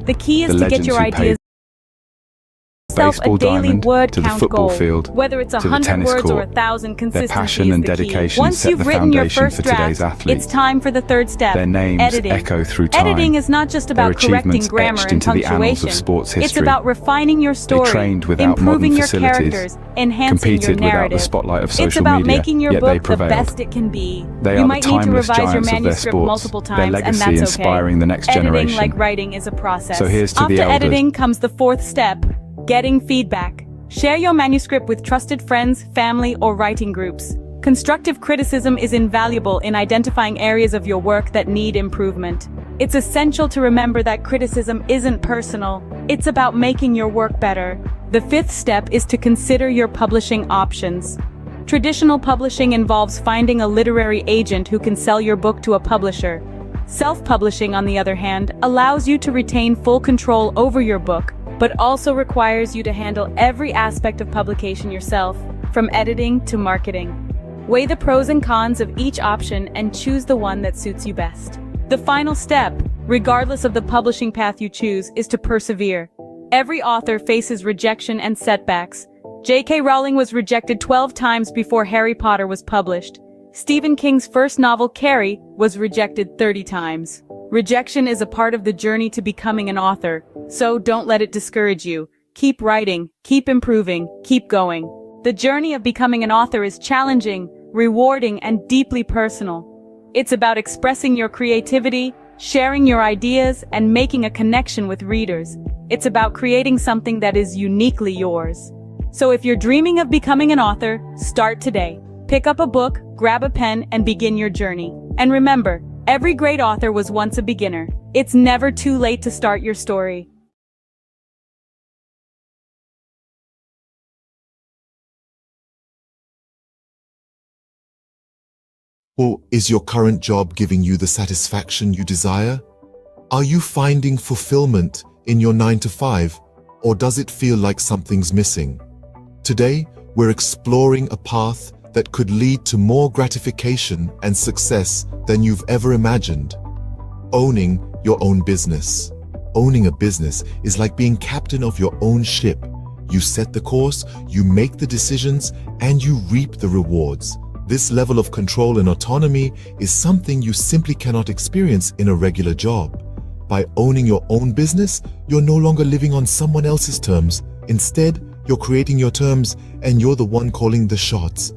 The key is The to get legends your who ideas paved a baseball daily diamond word to the count football goal. field, Whether it's to the 100 tennis words or court. 1,000, Their consistency passion is and the key. dedication Once set you've the written your foundation first for today's draft, athletes. it's time for the third step. Their names editing. echo through time. Editing is not just Their about correcting achievements grammar etched and into the annals punctuation. of sports It's history. about refining your story, trained without improving modern your facilities, characters, enhancing your competed without narrative. the spotlight of social It's about media, making your yet they book the prevailed. best it can be. They You are the might need to timeless revise your giants of their manuscript sports, multiple their times, and legacy that's okay. inspiring the next Editing, generation. like writing, is a process. So here's to After the elders. editing comes the fourth step: getting feedback. Share your manuscript with trusted friends, family, or writing groups. Constructive criticism is invaluable in identifying areas of your work that need improvement. It's essential to remember that criticism isn't personal. It's about making your work better. The fifth step is to consider your publishing options. Traditional publishing involves finding a literary agent who can sell your book to a publisher. Self-publishing, on the other hand, allows you to retain full control over your book, but also requires you to handle every aspect of publication yourself, from editing to marketing. Weigh the pros and cons of each option and choose the one that suits you best. The final step, regardless of the publishing path you choose, is to persevere. Every author faces rejection and setbacks. J.K. Rowling was rejected 12 times before Harry Potter was published. Stephen King's first novel, Carrie, was rejected 30 times. Rejection is a part of the journey to becoming an author, so don't let it discourage you. Keep writing, keep improving, keep going. The journey of becoming an author is challenging, rewarding, and deeply personal. It's about expressing your creativity, sharing your ideas, and making a connection with readers. It's about creating something that is uniquely yours. So if you're dreaming of becoming an author, start today. Pick up a book, grab a pen, and begin your journey. And remember, every great author was once a beginner. It's never too late to start your story. Or is your current job giving you the satisfaction you desire? Are you finding fulfillment in your 9-to-5, or does it feel like something's missing? Today, we're exploring a path that could lead to more gratification and success than you've ever imagined. Owning your own business. Owning a business is like being captain of your own ship. You set the course, you make the decisions, and you reap the rewards. This level of control and autonomy is something you simply cannot experience in a regular job. By owning your own business, you're no longer living on someone else's terms. Instead, you're creating your terms, and you're the one calling the shots.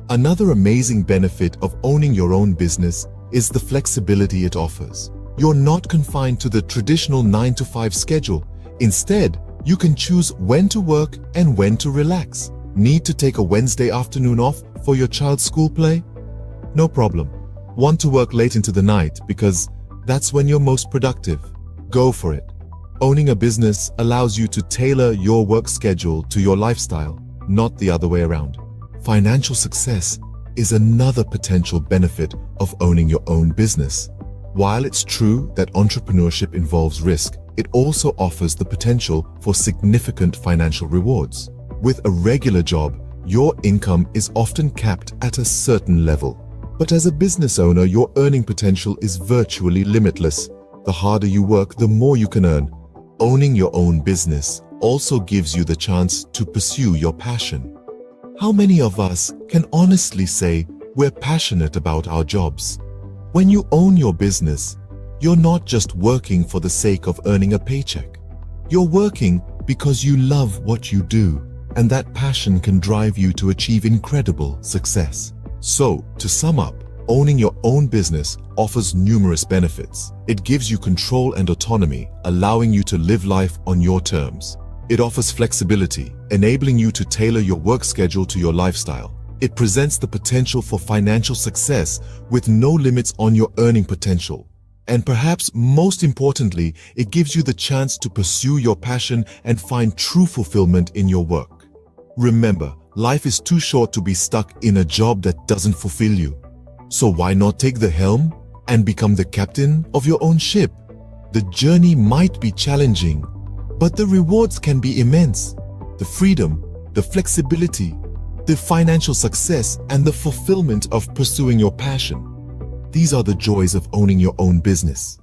Another amazing benefit of owning your own business is the flexibility it offers. You're not confined to the traditional 9-to-5 schedule. Instead, you can choose when to work and when to relax. Need to take a Wednesday afternoon off for your child's school play? No problem. Want to work late into the night because that's when you're most productive? Go for it. Owning a business allows you to tailor your work schedule to your lifestyle, not the other way around. Financial success is another potential benefit of owning your own business. While it's true that entrepreneurship involves risk, it also offers the potential for significant financial rewards. With a regular job, your income is often capped at a certain level. But as a business owner, your earning potential is virtually limitless. The harder you work, the more you can earn. Owning your own business also gives you the chance to pursue your passion. How many of us can honestly say we're passionate about our jobs? When you own your business, you're not just working for the sake of earning a paycheck. You're working because you love what you do, and that passion can drive you to achieve incredible success. So, to sum up, owning your own business offers numerous benefits. It gives you control and autonomy, allowing you to live life on your terms. It offers flexibility, enabling you to tailor your work schedule to your lifestyle. It presents the potential for financial success with no limits on your earning potential. And perhaps most importantly, it gives you the chance to pursue your passion and find true fulfillment in your work. Remember, life is too short to be stuck in a job that doesn't fulfill you. So why not take the helm and become the captain of your own ship? The journey might be challenging, but the rewards can be immense. The freedom, the flexibility, the financial success, and the fulfillment of pursuing your passion. These are the joys of owning your own business.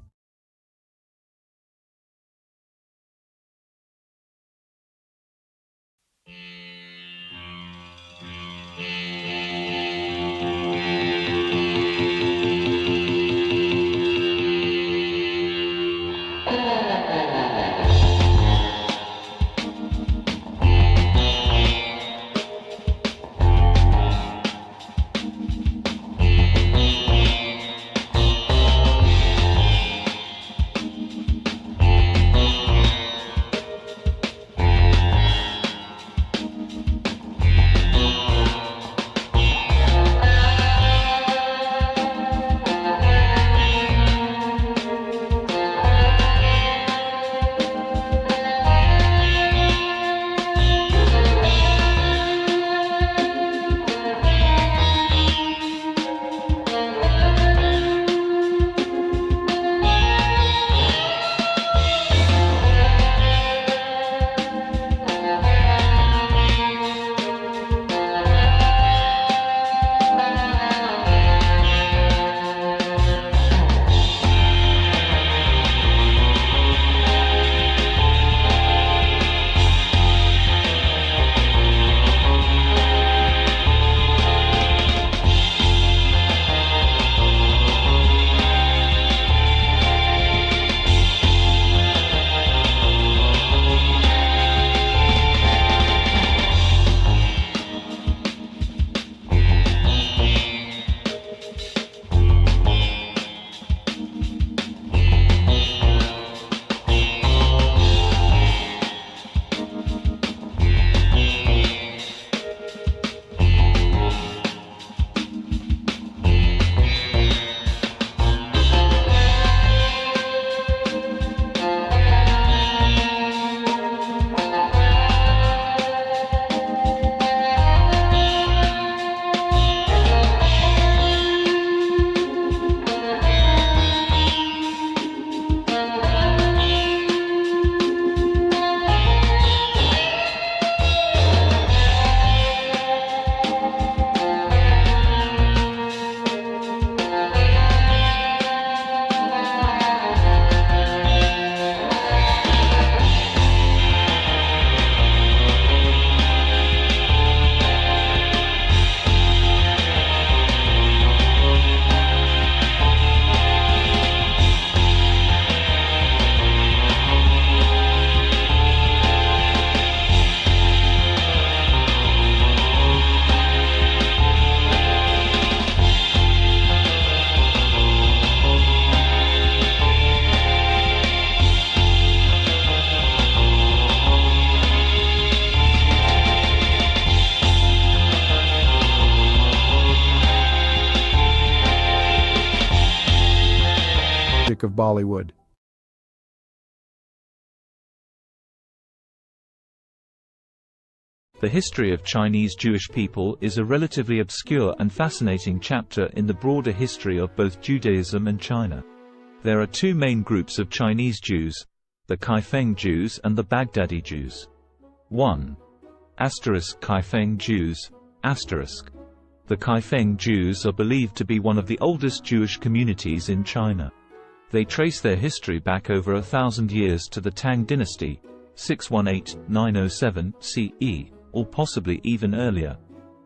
magic of Bollywood. The history of Chinese Jewish people is a relatively obscure and fascinating chapter in the broader history of both Judaism and China. There are two main groups of Chinese Jews, the Kaifeng Jews and the Baghdadi Jews. 1. Kaifeng Jews. The Kaifeng Jews are believed to be one of the oldest Jewish communities in China. They trace their history back over 1,000 years to the Tang dynasty, 618–907 CE, or possibly even earlier.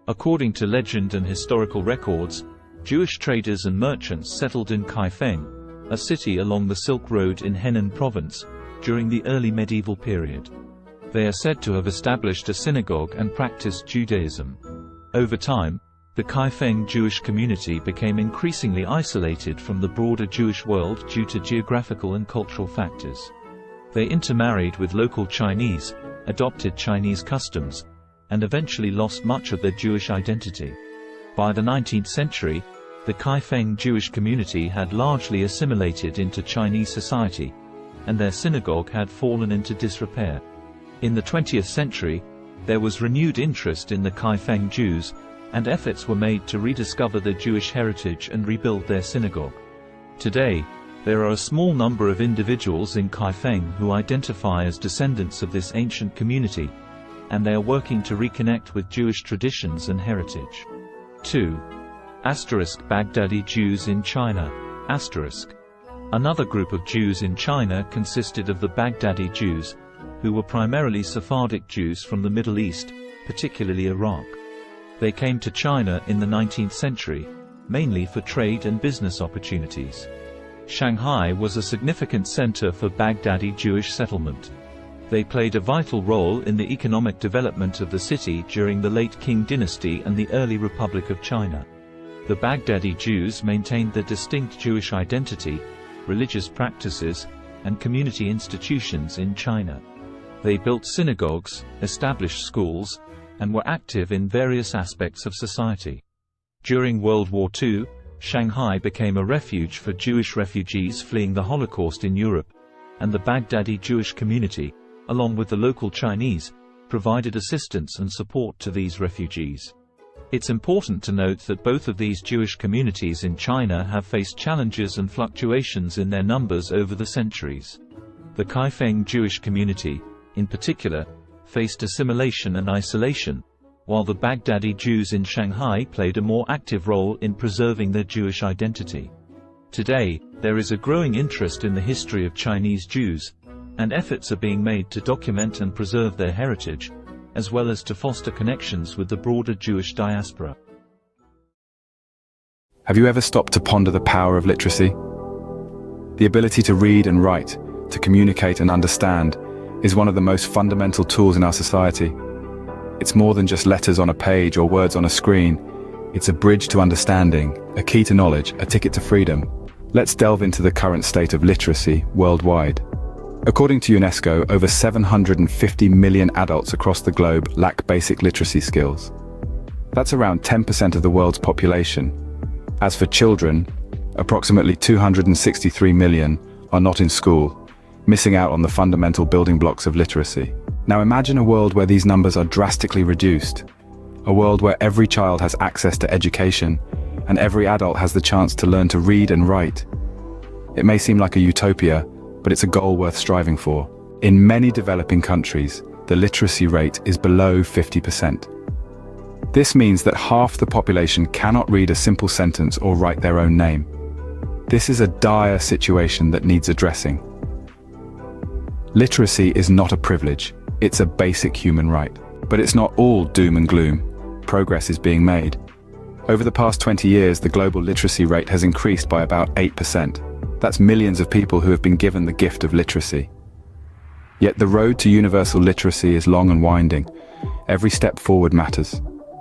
According to legend and historical records, Jewish traders and merchants settled in Kaifeng, a city along the Silk Road in Henan province, during the early medieval period. They are said to have established a synagogue and practiced Judaism. Over time, the Kaifeng Jewish community became increasingly isolated from the broader Jewish world due to geographical and cultural factors. They intermarried with local Chinese, adopted Chinese customs, and eventually lost much of their Jewish identity. By the 19th century, the Kaifeng Jewish community had largely assimilated into Chinese society, and their synagogue had fallen into disrepair. In the 20th century, there was renewed interest in the Kaifeng Jews, and efforts were made to rediscover their Jewish heritage and rebuild their synagogue. Today, there are a small number of individuals in Kaifeng who identify as descendants of this ancient community, and they are working to reconnect with Jewish traditions and heritage. 2. Baghdadi Jews in China. Another group of Jews in China consisted of the Baghdadi Jews, who were primarily Sephardic Jews from the Middle East, particularly Iraq. They came to China in the 19th century, mainly for trade and business opportunities. Shanghai was a significant center for Baghdadi Jewish settlement. They played a vital role in the economic development of the city during the late Qing dynasty and the early Republic of China. The Baghdadi Jews maintained their distinct Jewish identity, religious practices, and community institutions in China. They built synagogues, established schools, and were active in various aspects of society. During World War II, Shanghai became a refuge for Jewish refugees fleeing the Holocaust in Europe, and the Baghdadi Jewish community, along with the local Chinese, provided assistance and support to these refugees. It's important to note that both of these Jewish communities in China have faced challenges and fluctuations in their numbers over the centuries. The Kaifeng Jewish community, in particular, faced assimilation and isolation, while the Baghdadi Jews in Shanghai played a more active role in preserving their Jewish identity. Today, there is a growing interest in the history of Chinese Jews, and efforts are being made to document and preserve their heritage, as well as to foster connections with the broader Jewish diaspora. Have you ever stopped to ponder the power of literacy? The ability to read and write, to communicate and understand, is one of the most fundamental tools in our society. It's more than just letters on a page or words on a screen. It's a bridge to understanding, a key to knowledge, a ticket to freedom. Let's delve into the current state of literacy worldwide. According to UNESCO, over 750 million adults across the globe lack basic literacy skills. That's around 10% of the world's population. As for children, approximately 263 million are not in school, missing out on the fundamental building blocks of literacy. Now imagine a world where these numbers are drastically reduced. A world where every child has access to education, and every adult has the chance to learn to read and write. It may seem like a utopia, but it's a goal worth striving for. In many developing countries, the literacy rate is below 50%. This means that half the population cannot read a simple sentence or write their own name. This is a dire situation that needs addressing. Literacy is not a privilege, it's a basic human right. But it's not all doom and gloom. Progress is being made. Over the past 20 years, the global literacy rate has increased by about 8%. That's millions of people who have been given the gift of literacy. Yet the road to universal literacy is long and winding. Every step forward matters.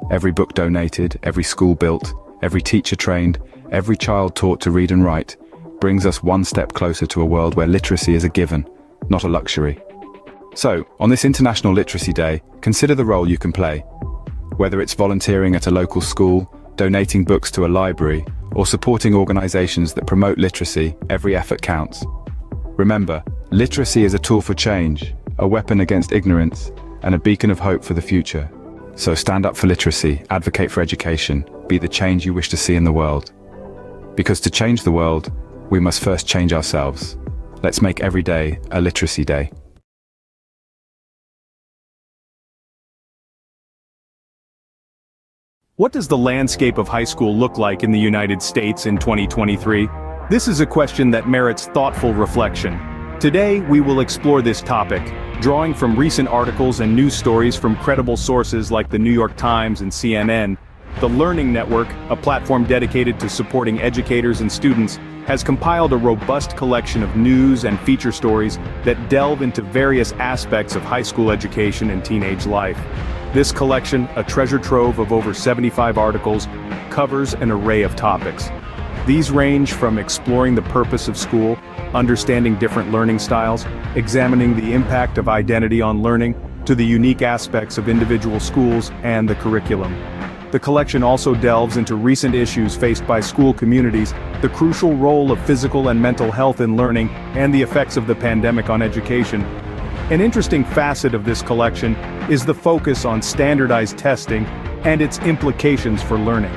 Every book donated, every school built, every teacher trained, every child taught to read and write, brings us one step closer to a world where literacy is a given, not a luxury. So, on this International Literacy Day, consider the role you can play. Whether it's volunteering at a local school, donating books to a library, or supporting organizations that promote literacy, every effort counts. Remember, literacy is a tool for change, a weapon against ignorance, and a beacon of hope for the future. So stand up for literacy, advocate for education, be the change you wish to see in the world. Because to change the world, we must first change ourselves. Let's make every day a literacy day. What does the landscape of high school look like in the United States in 2023? This is a question that merits thoughtful reflection. Today, we will explore this topic, drawing from recent articles and news stories from credible sources like the New York Times and CNN. The Learning Network, a platform dedicated to supporting educators and students, has compiled a robust collection of news and feature stories that delve into various aspects of high school education and teenage life. This collection, a treasure trove of over 75 articles, covers an array of topics. These range from exploring the purpose of school, understanding different learning styles, examining the impact of identity on learning, to the unique aspects of individual schools and the curriculum. The collection also delves into recent issues faced by school communities, the crucial role of physical and mental health in learning, and the effects of the pandemic on education. An interesting facet of this collection is the focus on standardized testing and its implications for learning.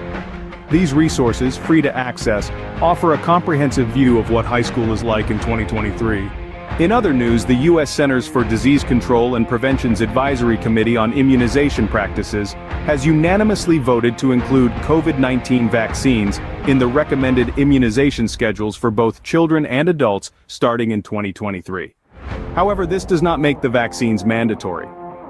These resources, free to access, offer a comprehensive view of what high school is like in 2023. In other news, the U.S. Centers for Disease Control and Prevention's Advisory Committee on Immunization Practices has unanimously voted to include COVID-19 vaccines in the recommended immunization schedules for both children and adults starting in 2023. However, this does not make the vaccines mandatory.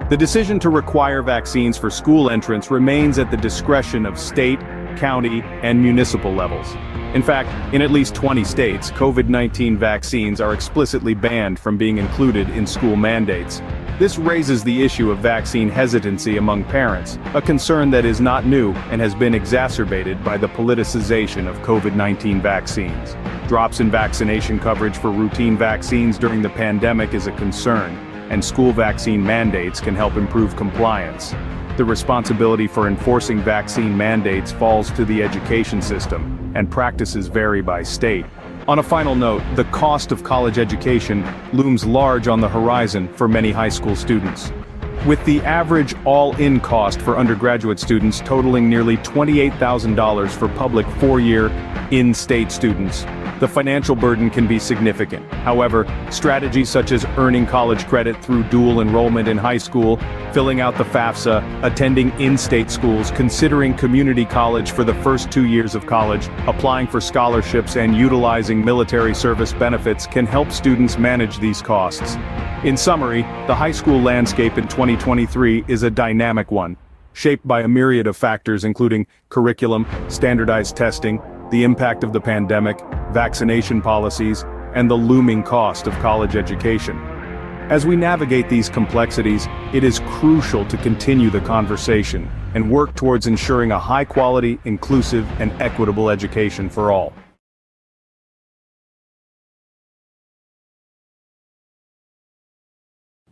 The decision to require vaccines for school entrance remains at the discretion of state, county, and municipal levels. In fact, in at least 20 states, COVID-19 vaccines are explicitly banned from being included in school mandates. This raises the issue of vaccine hesitancy among parents, a concern that is not new and has been exacerbated by the politicization of COVID-19 vaccines. Drops in vaccination coverage for routine vaccines during the pandemic is a concern, and school vaccine mandates can help improve compliance. The responsibility for enforcing vaccine mandates falls to the education system, and practices vary by state. On a final note, the cost of college education looms large on the horizon for many high school students. With the average all-in cost for undergraduate students totaling nearly $28,000 for public four-year, in-state students, the financial burden can be significant. However, strategies such as earning college credit through dual enrollment in high school, filling out the FAFSA, attending in-state schools, considering community college for the first 2 years of college, applying for scholarships, and utilizing military service benefits can help students manage these costs. In summary, the high school landscape in 2023 is a dynamic one, shaped by a myriad of factors including curriculum, standardized testing, the impact of the pandemic, vaccination policies, and the looming cost of college education. As we navigate these complexities, it is crucial to continue the conversation and work towards ensuring a high-quality, inclusive, and equitable education for all.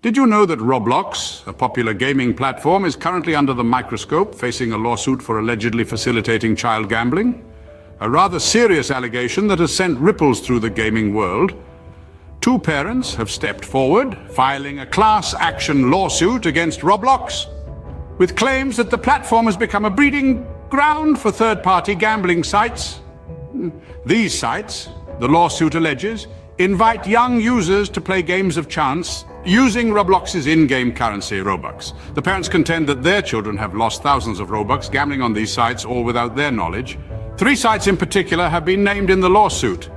Did you know that Roblox, a popular gaming platform, is currently under the microscope, facing a lawsuit for allegedly facilitating child gambling? A rather serious allegation that has sent ripples through the gaming world. Two parents have stepped forward, filing a class action lawsuit against Roblox, with claims that the platform has become a breeding ground for third-party gambling sites. These sites, the lawsuit alleges, invite young users to play games of chance using Roblox's in-game currency, Robux. The parents contend that their children have lost thousands of Robux gambling on these sites, all without their knowledge. 3 sites in particular have been named in the lawsuit: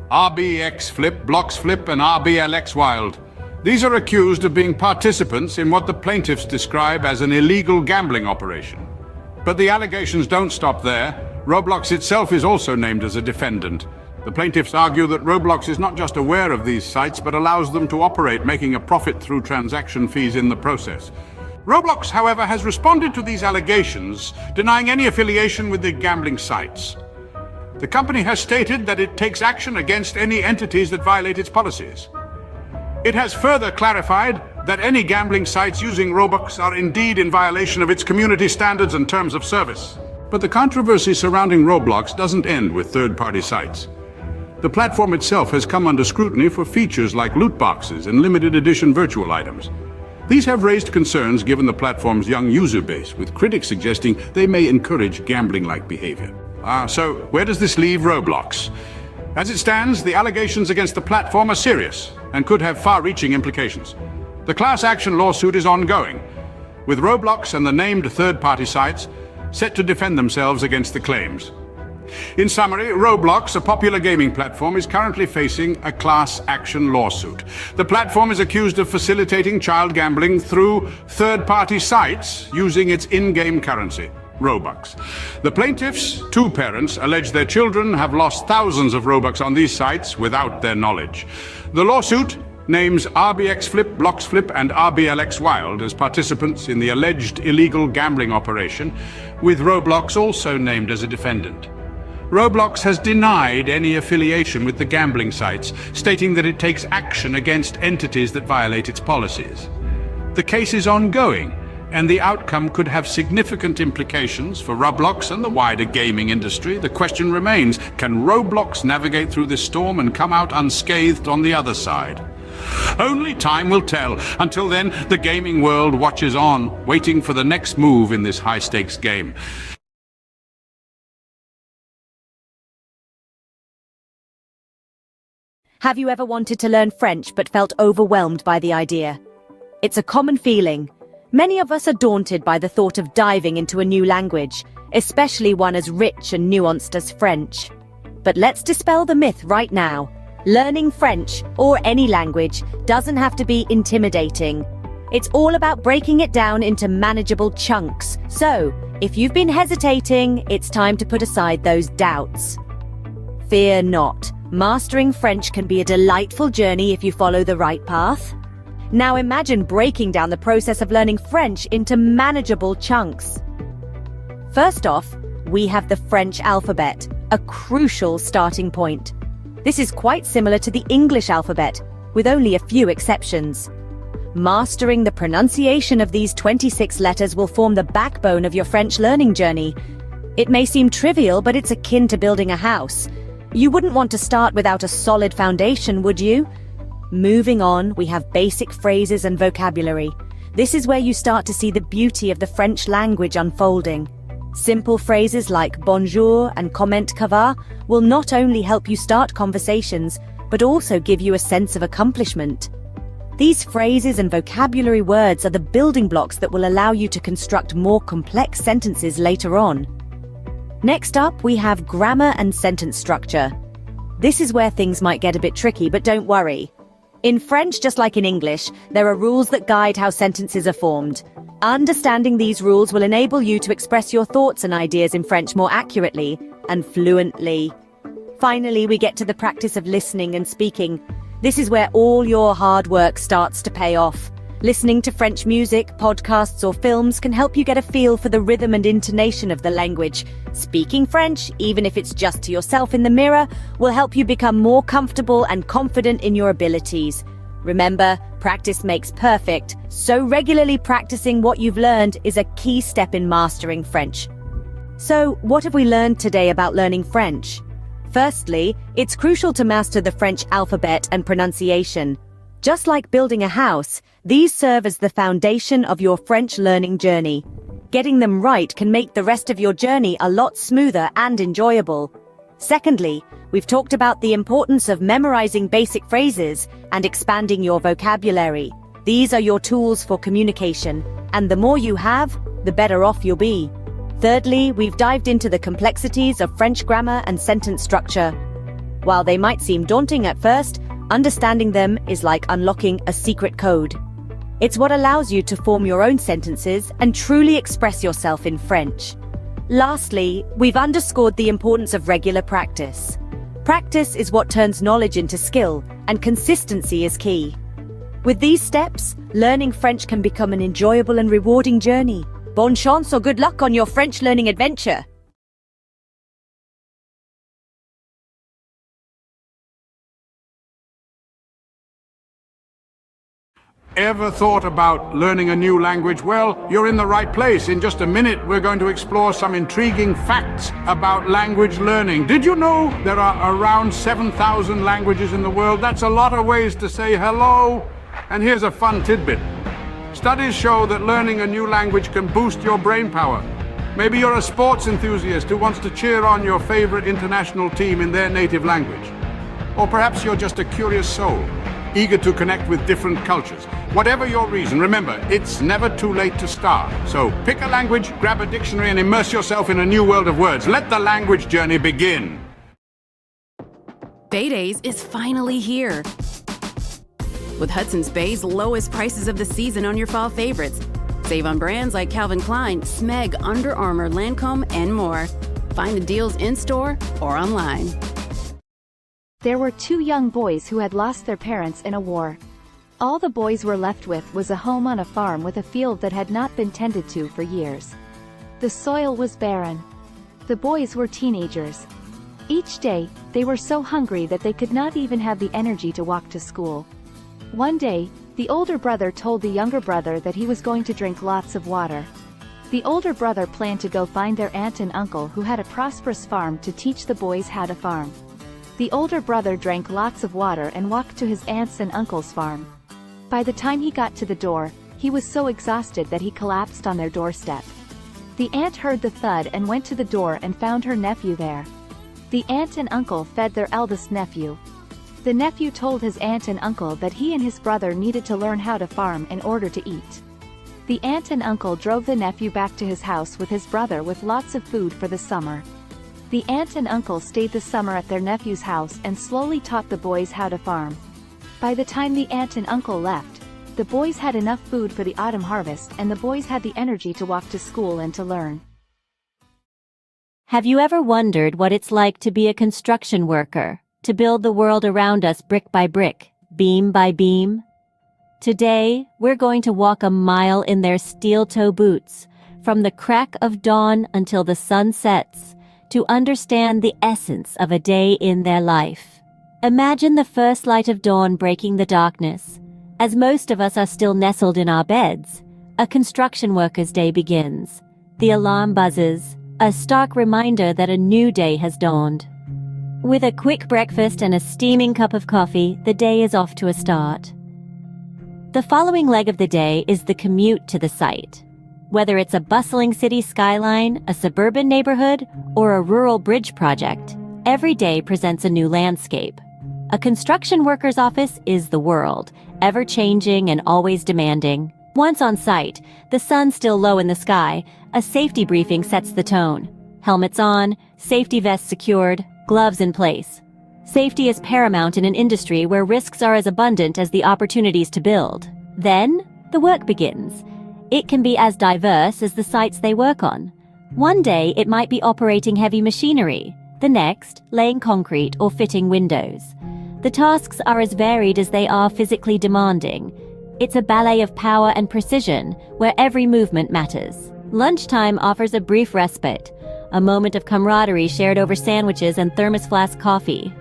RBX Flip, Blocks Flip, and RBLX Wild. These are accused of being participants in what the plaintiffs describe as an illegal gambling operation. But the allegations don't stop there. Roblox itself is also named as a defendant. The plaintiffs argue that Roblox is not just aware of these sites, but allows them to operate, making a profit through transaction fees in the process. Roblox, however, has responded to these allegations, denying any affiliation with the gambling sites. The company has stated that it takes action against any entities that violate its policies. It has further clarified that any gambling sites using Robux are indeed in violation of its community standards and terms of service. But the controversy surrounding Roblox doesn't end with third-party sites. The platform itself has come under scrutiny for features like loot boxes and limited edition virtual items. These have raised concerns given the platform's young user base, with critics suggesting they may encourage gambling-like behavior. So where does this leave Roblox? As it stands, the allegations against the platform are serious and could have far-reaching implications. The class action lawsuit is ongoing, with Roblox and the named third-party sites set to defend themselves against the claims. In summary, Roblox, a popular gaming platform, is currently facing a class action lawsuit. The platform is accused of facilitating child gambling through third-party sites using its in-game currency, Robux. The plaintiffs, two parents, allege their children have lost thousands of Robux on these sites without their knowledge. The lawsuit names RBX Flip, Blocks Flip, and RBLX Wild as participants in the alleged illegal gambling operation, with Roblox also named as a defendant. Roblox has denied any affiliation with the gambling sites, stating that it takes action against entities that violate its policies. The case is ongoing, and the outcome could have significant implications for Roblox and the wider gaming industry. The question remains, can Roblox navigate through this storm and come out unscathed on the other side? Only time will tell. Until then, the gaming world watches on, waiting for the next move in this high-stakes game. Have you ever wanted to learn French but felt overwhelmed by the idea? It's a common feeling. Many of us are daunted by the thought of diving into a new language, especially one as rich and nuanced as French. But let's dispel the myth right now. Learning French, or any language, doesn't have to be intimidating. It's all about breaking it down into manageable chunks. So, if you've been hesitating, it's time to put aside those doubts. Fear not. Mastering French can be a delightful journey if you follow the right path. Now imagine breaking down the process of learning French into manageable chunks. First off, we have the French alphabet, a crucial starting point. This is quite similar to the English alphabet, with only a few exceptions. Mastering the pronunciation of these 26 letters will form the backbone of your French learning journey. It may seem trivial, but it's akin to building a house. You wouldn't want to start without a solid foundation, would you? Moving on, we have basic phrases and vocabulary. This is where you start to see the beauty of the French language unfolding. Simple phrases like bonjour and comment ça va will not only help you start conversations, but also give you a sense of accomplishment. These phrases and vocabulary words are the building blocks that will allow you to construct more complex sentences later on. Next up, we have grammar and sentence structure. This is where things might get a bit tricky, but don't worry. In French, just like in English, there are rules that guide how sentences are formed. Understanding these rules will enable you to express your thoughts and ideas in French more accurately and fluently. Finally, we get to the practice of listening and speaking. This is where all your hard work starts to pay off. Listening to French music, podcasts, or films can help you get a feel for the rhythm and intonation of the language. Speaking French, even if it's just to yourself in the mirror, will help you become more comfortable and confident in your abilities. Remember, practice makes perfect, so regularly practicing what you've learned is a key step in mastering French. So, what have we learned today about learning French? Firstly, it's crucial to master the French alphabet and pronunciation. Just like building a house, these serve as the foundation of your French learning journey. Getting them right can make the rest of your journey a lot smoother and enjoyable. Secondly, we've talked about the importance of memorizing basic phrases and expanding your vocabulary. These are your tools for communication, and the more you have, the better off you'll be. Thirdly, we've dived into the complexities of French grammar and sentence structure. While they might seem daunting at first, understanding them is like unlocking a secret code. It's what allows you to form your own sentences and truly express yourself in French. Lastly, we've underscored the importance of regular practice. Practice is what turns knowledge into skill, and consistency is key. With these steps, learning French can become an enjoyable and rewarding journey. Bonne chance or good luck on your French learning adventure! Ever thought about learning a new language? Well, you're in the right place. In just a minute, we're going to explore some intriguing facts about language learning. Did you know there are around 7,000 languages in the world? That's a lot of ways to say hello. And here's a fun tidbit. Studies show that learning a new language can boost your brain power. Maybe you're a sports enthusiast who wants to cheer on your favorite international team in their native language. Or perhaps you're just a curious soul, eager to connect with different cultures. Whatever your reason, remember, it's never too late to start. So pick a language, grab a dictionary, and immerse yourself in a new world of words. Let the language journey begin. Bay Days is finally here. With Hudson's Bay's lowest prices of the season on your fall favorites. Save on brands like Calvin Klein, Smeg, Under Armour, Lancome, and more. Find the deals in-store or online. There were two young boys who had lost their parents in a war. All the boys were left with was a home on a farm with a field that had not been tended to for years. The soil was barren. The boys were teenagers. Each day, they were so hungry that they could not even have the energy to walk to school. One day, the older brother told the younger brother that he was going to drink lots of water. The older brother planned to go find their aunt and uncle who had a prosperous farm to teach the boys how to farm. The older brother drank lots of water and walked to his aunt's and uncle's farm. By the time he got to the door, he was so exhausted that he collapsed on their doorstep. The aunt heard the thud and went to the door and found her nephew there. The aunt and uncle fed their eldest nephew. The nephew told his aunt and uncle that he and his brother needed to learn how to farm in order to eat. The aunt and uncle drove the nephew back to his house with his brother with lots of food for the summer. The aunt and uncle stayed the summer at their nephew's house and slowly taught the boys how to farm. By the time the aunt and uncle left, the boys had enough food for the autumn harvest and the boys had the energy to walk to school and to learn. Have you ever wondered what it's like to be a construction worker, to build the world around us brick by brick, beam by beam? Today, we're going to walk a mile in their steel-toe boots, from the crack of dawn until the sun sets, to understand the essence of a day in their life. Imagine the first light of dawn breaking the darkness. As most of us are still nestled in our beds, a construction worker's day begins. The alarm buzzes, a stark reminder that a new day has dawned. With a quick breakfast and a steaming cup of coffee, the day is off to a start. The following leg of the day is the commute to the site. Whether it's a bustling city skyline, a suburban neighborhood, or a rural bridge project, every day presents a new landscape. A construction worker's office is the world, ever-changing and always demanding. Once on site, the sun still low in the sky, a safety briefing sets the tone. Helmets on, safety vests secured, gloves in place. Safety is paramount in an industry where risks are as abundant as the opportunities to build. Then, the work begins. It can be as diverse as the sites they work on. One day, it might be operating heavy machinery. The next, laying concrete or fitting windows. The tasks are as varied as they are physically demanding. It's a ballet of power and precision, where every movement matters. Lunchtime offers a brief respite, a moment of camaraderie shared over sandwiches and thermos flask coffee.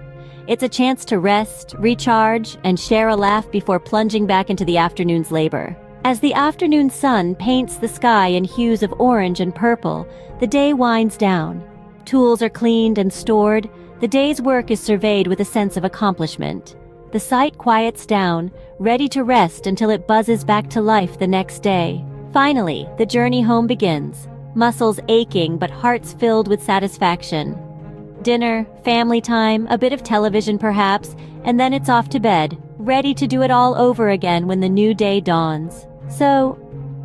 It's a chance to rest, recharge, and share a laugh before plunging back into the afternoon's labor. As the afternoon sun paints the sky in hues of orange and purple, the day winds down. Tools are cleaned and stored. The day's work is surveyed with a sense of accomplishment. The site quiets down, ready to rest until it buzzes back to life the next day. Finally, the journey home begins. Muscles aching but hearts filled with satisfaction. Dinner, family time, a bit of television perhaps, and then it's off to bed, ready to do it all over again when the new day dawns. So,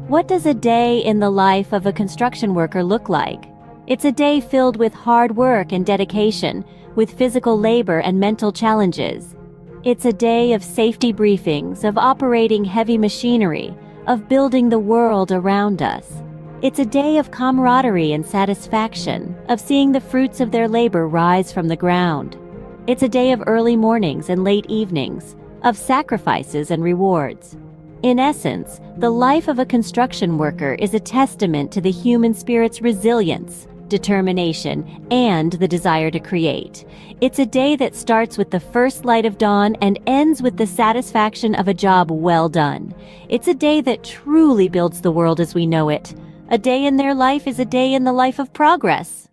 what does a day in the life of a construction worker look like? It's a day filled with hard work and dedication, with physical labor and mental challenges. It's a day of safety briefings, of operating heavy machinery, of building the world around us. It's a day of camaraderie and satisfaction, of seeing the fruits of their labor rise from the ground. It's a day of early mornings and late evenings, of sacrifices and rewards. In essence, the life of a construction worker is a testament to the human spirit's resilience, determination, and the desire to create. It's a day that starts with the first light of dawn and ends with the satisfaction of a job well done. It's a day that truly builds the world as we know it. A day in their life is a day in the life of progress.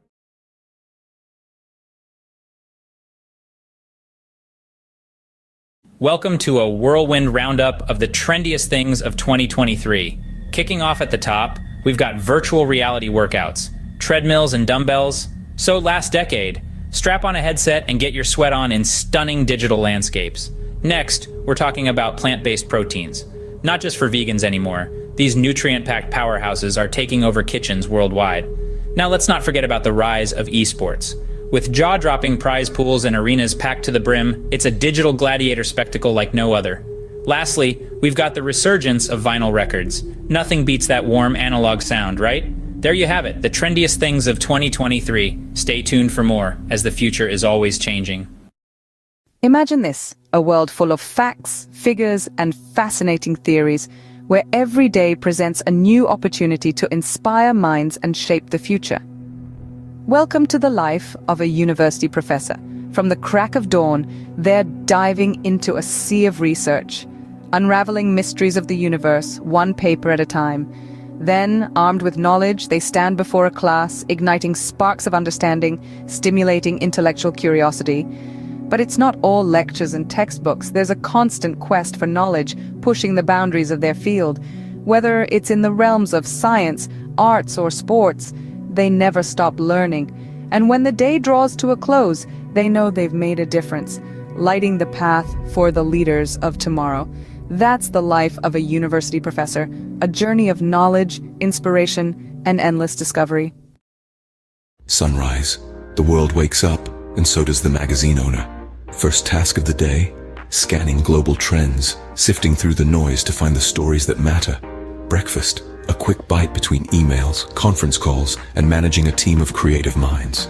Welcome to a whirlwind roundup of the trendiest things of 2023. Kicking off at the top, we've got virtual reality workouts, treadmills and dumbbells. So last decade, strap on a headset and get your sweat on in stunning digital landscapes. Next, we're talking about plant-based proteins. Not just for vegans anymore, these nutrient-packed powerhouses are taking over kitchens worldwide. Now let's not forget about the rise of esports. With jaw-dropping prize pools and arenas packed to the brim, it's a digital gladiator spectacle like no other. Lastly, we've got the resurgence of vinyl records. Nothing beats that warm analog sound, right? There you have it, the trendiest things of 2023. Stay tuned for more, as the future is always changing. Imagine this, a world full of facts, figures, and fascinating theories, where every day presents a new opportunity to inspire minds and shape the future. Welcome to the life of a university professor. From the crack of dawn, they're diving into a sea of research, unraveling mysteries of the universe, one paper at a time. Then, armed with knowledge, they stand before a class, igniting sparks of understanding, stimulating intellectual curiosity. But it's not all lectures and textbooks. There's a constant quest for knowledge, pushing the boundaries of their field. Whether it's in the realms of science, arts, or sports, they never stop learning. And when the day draws to a close, they know they've made a difference, lighting the path for the leaders of tomorrow. That's the life of a university professor, a journey of knowledge, inspiration, and endless discovery. Sunrise. The world wakes up, and so does the magazine owner. First task of the day, scanning global trends, sifting through the noise to find the stories that matter. Breakfast. A quick bite between emails, conference calls, and managing a team of creative minds.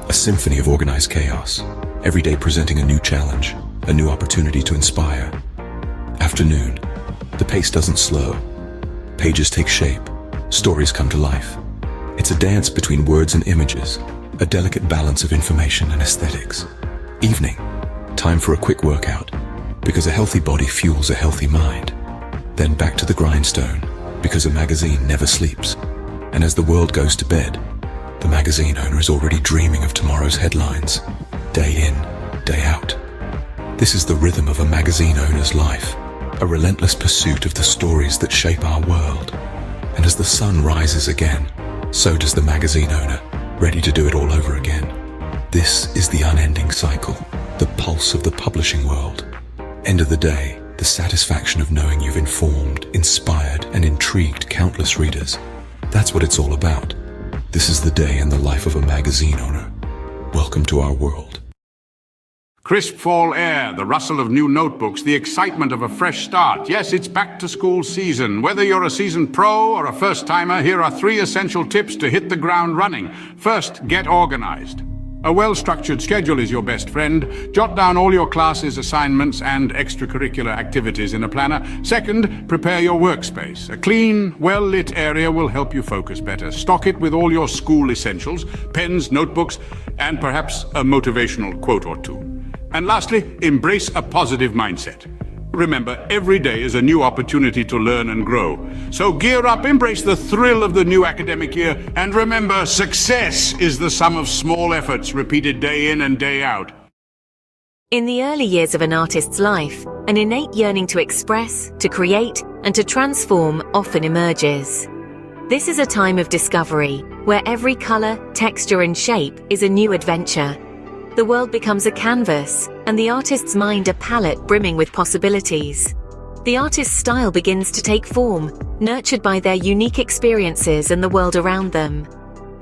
A symphony of organized chaos, every day presenting a new challenge, a new opportunity to inspire. Afternoon. The pace doesn't slow. Pages take shape. Stories come to life. It's a dance between words and images, a delicate balance of information and aesthetics. Evening. Time for a quick workout, because a healthy body fuels a healthy mind. Then back to the grindstone, because a magazine never sleeps. And as the world goes to bed, the magazine owner is already dreaming of tomorrow's headlines, day in, day out. This is the rhythm of a magazine owner's life, a relentless pursuit of the stories that shape our world. And as the sun rises again, so does the magazine owner, ready to do it all over again. This is the unending cycle, the pulse of the publishing world. End of the day, the satisfaction of knowing you've informed, inspired, and intrigued countless readers. That's what it's all about. This is the day in the life of a magazine owner. Welcome to our world. Crisp fall air, the rustle of new notebooks, the excitement of a fresh start. Yes, it's back to school season. Whether you're a seasoned pro or a first-timer, here are 3 essential tips to hit the ground running. First, get organized. A well-structured schedule is your best friend. Jot down all your classes, assignments, and extracurricular activities in a planner. Second, prepare your workspace. A clean, well-lit area will help you focus better. Stock it with all your school essentials, pens, notebooks, and perhaps a motivational quote or two. And lastly, embrace a positive mindset. Remember, every day is a new opportunity to learn and grow. So gear up, embrace the thrill of the new academic year, and remember, success is the sum of small efforts repeated day in and day out. In the early years of an artist's life, an innate yearning to express, to create, and to transform often emerges. This is a time of discovery, where every color, texture, and shape is a new adventure. The world becomes a canvas, and the artist's mind a palette brimming with possibilities. The artist's style begins to take form, nurtured by their unique experiences and the world around them.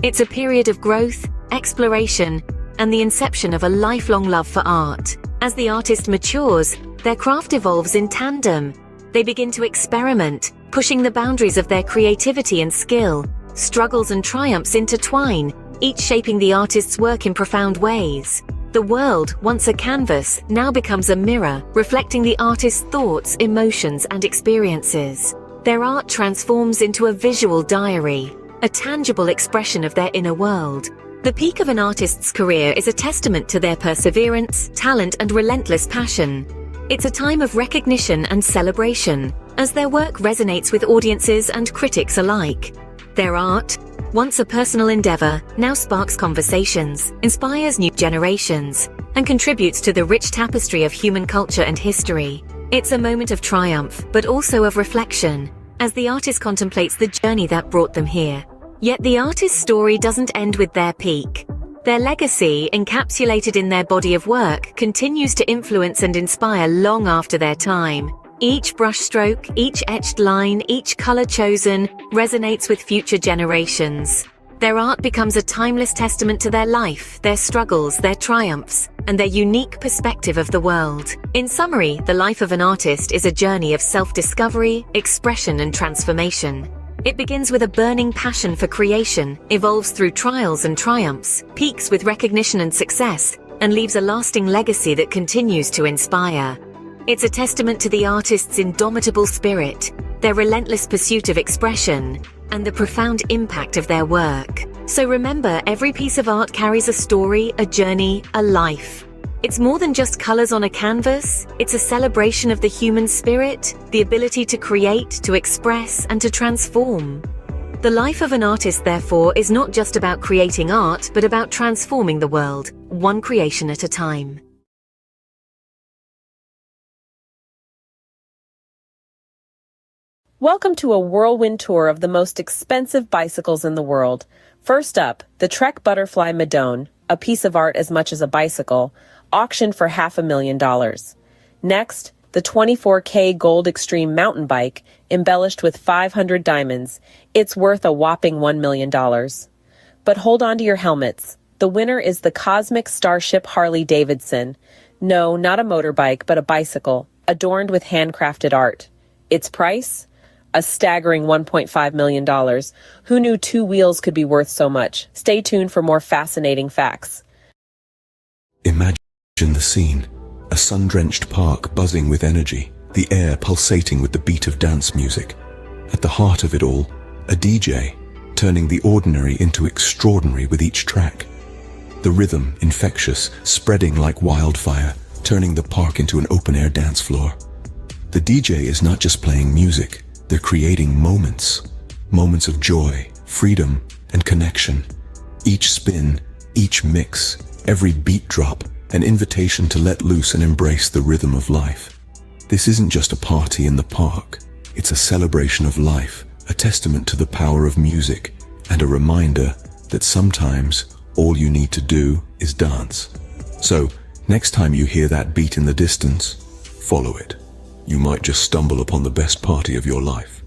It's a period of growth, exploration, and the inception of a lifelong love for art. As the artist matures, their craft evolves in tandem. They begin to experiment, pushing the boundaries of their creativity and skill. Struggles and triumphs intertwine, each shaping the artist's work in profound ways. The world, once a canvas, now becomes a mirror, reflecting the artist's thoughts, emotions, and experiences. Their art transforms into a visual diary, a tangible expression of their inner world. The peak of an artist's career is a testament to their perseverance, talent, and relentless passion. It's a time of recognition and celebration, as their work resonates with audiences and critics alike. Their art, once a personal endeavor, now sparks conversations, inspires new generations, and contributes to the rich tapestry of human culture and history. It's a moment of triumph, but also of reflection, as the artist contemplates the journey that brought them here. Yet the artist's story doesn't end with their peak. Their legacy, encapsulated in their body of work, continues to influence and inspire long after their time. Each brushstroke, each etched line, each color chosen resonates with future generations. Their art becomes a timeless testament to their life, their struggles, their triumphs, and their unique perspective of the world. In summary, the life of an artist is a journey of self-discovery, expression, and transformation. It begins with a burning passion for creation, evolves through trials and triumphs, peaks with recognition and success, and leaves a lasting legacy that continues to inspire. It's a testament to the artist's indomitable spirit, their relentless pursuit of expression, and the profound impact of their work. So remember, every piece of art carries a story, a journey, a life. It's more than just colors on a canvas. It's a celebration of the human spirit, the ability to create, to express, and to transform. The life of an artist, therefore, is not just about creating art, but about transforming the world, one creation at a time. Welcome to a whirlwind tour of the most expensive bicycles in the world. First up, the Trek Butterfly Madone, a piece of art as much as a bicycle, auctioned for $500,000. Next, the 24K Gold Extreme mountain bike, embellished with 500 diamonds. It's worth a whopping $1 million. But hold on to your helmets. The winner is the Cosmic Starship Harley-Davidson. No, not a motorbike, but a bicycle, adorned with handcrafted art. Its price? A staggering $1.5 million. Who knew two wheels could be worth so much? Stay tuned for more fascinating facts. Imagine the scene. A sun-drenched park buzzing with energy, the air pulsating with the beat of dance music. At the heart of it all, a DJ, turning the ordinary into extraordinary with each track. The rhythm, infectious, spreading like wildfire, turning the park into an open-air dance floor. The DJ is not just playing music, they're creating moments. Moments of joy, freedom, and connection. Each spin, each mix, every beat drop, an invitation to let loose and embrace the rhythm of life. This isn't just a party in the park. It's a celebration of life, a testament to the power of music, and a reminder that sometimes all you need to do is dance. So, next time you hear that beat in the distance, follow it. You might just stumble upon the best party of your life.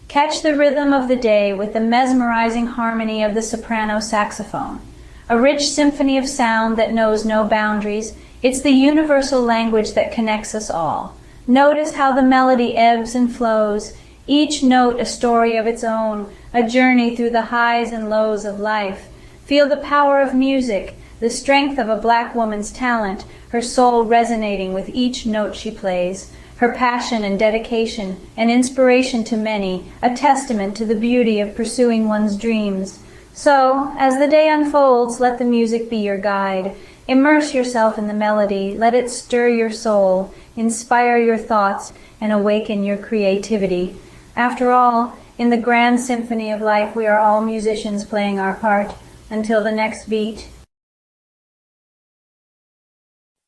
Catch the rhythm of the day with the mesmerizing harmony of the soprano saxophone. A rich symphony of sound that knows no boundaries. It's the universal language that connects us all. Notice how the melody ebbs and flows, each note a story of its own, a journey through the highs and lows of life. Feel the power of music, the strength of a black woman's talent, her soul resonating with each note she plays, her passion and dedication, an inspiration to many, a testament to the beauty of pursuing one's dreams. So, as the day unfolds, let the music be your guide. Immerse yourself in the melody, let it stir your soul, inspire your thoughts, and awaken your creativity. After all, in the grand symphony of life, we are all musicians playing our part. Until the next beat.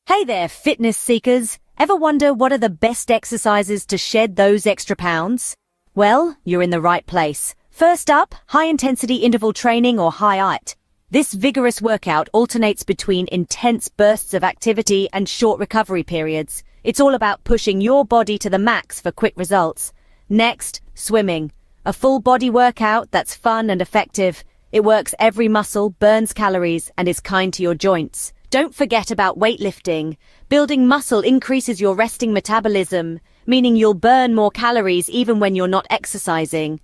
Hey there, fitness seekers. Ever wonder what are the best exercises to shed those extra pounds? Well, you're in the right place. First up, high-intensity interval training or HIIT. This vigorous workout alternates between intense bursts of activity and short recovery periods. It's all about pushing your body to the max for quick results. Next, swimming. A full body workout that's fun and effective. It works every muscle, burns calories, and is kind to your joints. Don't forget about weightlifting. Building muscle increases your resting metabolism, meaning you'll burn more calories even when you're not exercising.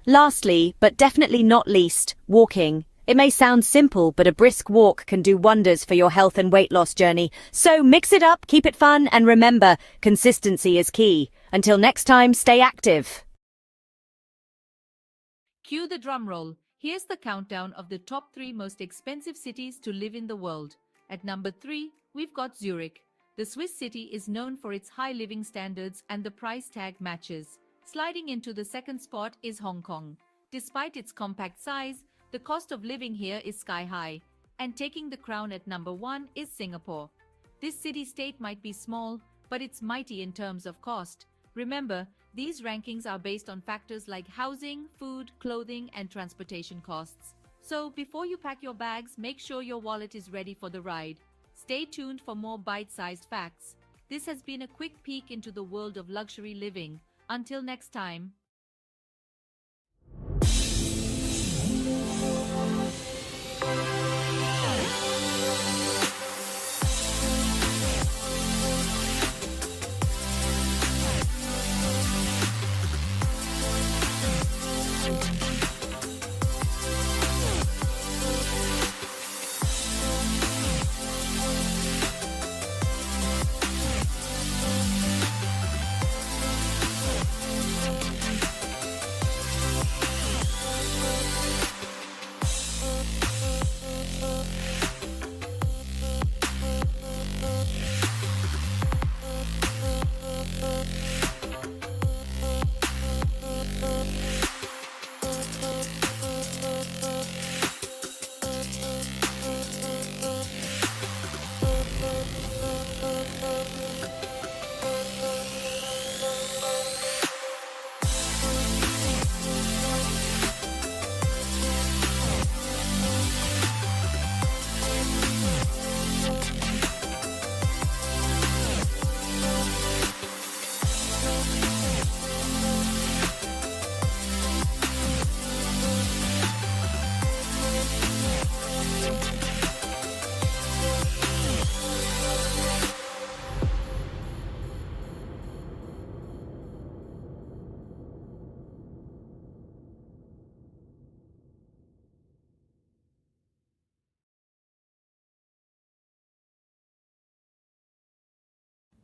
Lastly, but definitely not least, walking. It may sound simple, but a brisk walk can do wonders for your health and weight loss journey. So mix it up, keep it fun, and remember, consistency is key. Until next time, stay active. Cue the drum roll. Here's the countdown of the top 3 most expensive cities to live in the world. At number 3, we've got Zurich. The Swiss city is known for its high living standards and the price tag matches. Sliding into the second spot is Hong Kong. Despite its compact size, the cost of living here is sky high. And taking the crown at number 1 is Singapore. This city-state might be small, but it's mighty in terms of cost. Remember, these rankings are based on factors like housing, food, clothing, and transportation costs. So before you pack your bags, make sure your wallet is ready for the ride. Stay tuned for more bite-sized facts. This has been a quick peek into the world of luxury living. Until next time.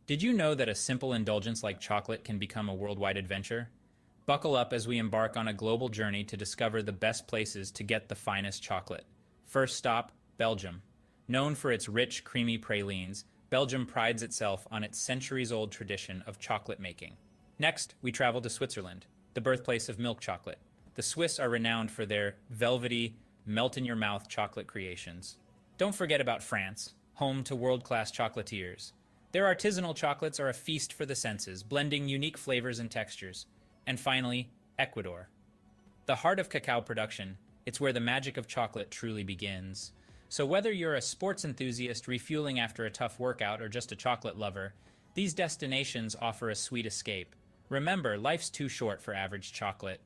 Did you know that a simple indulgence like chocolate can become a worldwide adventure? Buckle up as we embark on a global journey to discover the best places to get the finest chocolate. First stop, Belgium. Known for its rich, creamy pralines, Belgium prides itself on its centuries-old tradition of chocolate making. Next, we travel to Switzerland, the birthplace of milk chocolate. The Swiss are renowned for their velvety, melt-in-your-mouth chocolate creations. Don't forget about France, home to world-class chocolatiers. Their artisanal chocolates are a feast for the senses, blending unique flavors and textures. And finally, Ecuador. The heart of cacao production, it's where the magic of chocolate truly begins. So whether you're a sports enthusiast refueling after a tough workout or just a chocolate lover, these destinations offer a sweet escape. Remember, life's too short for average chocolate.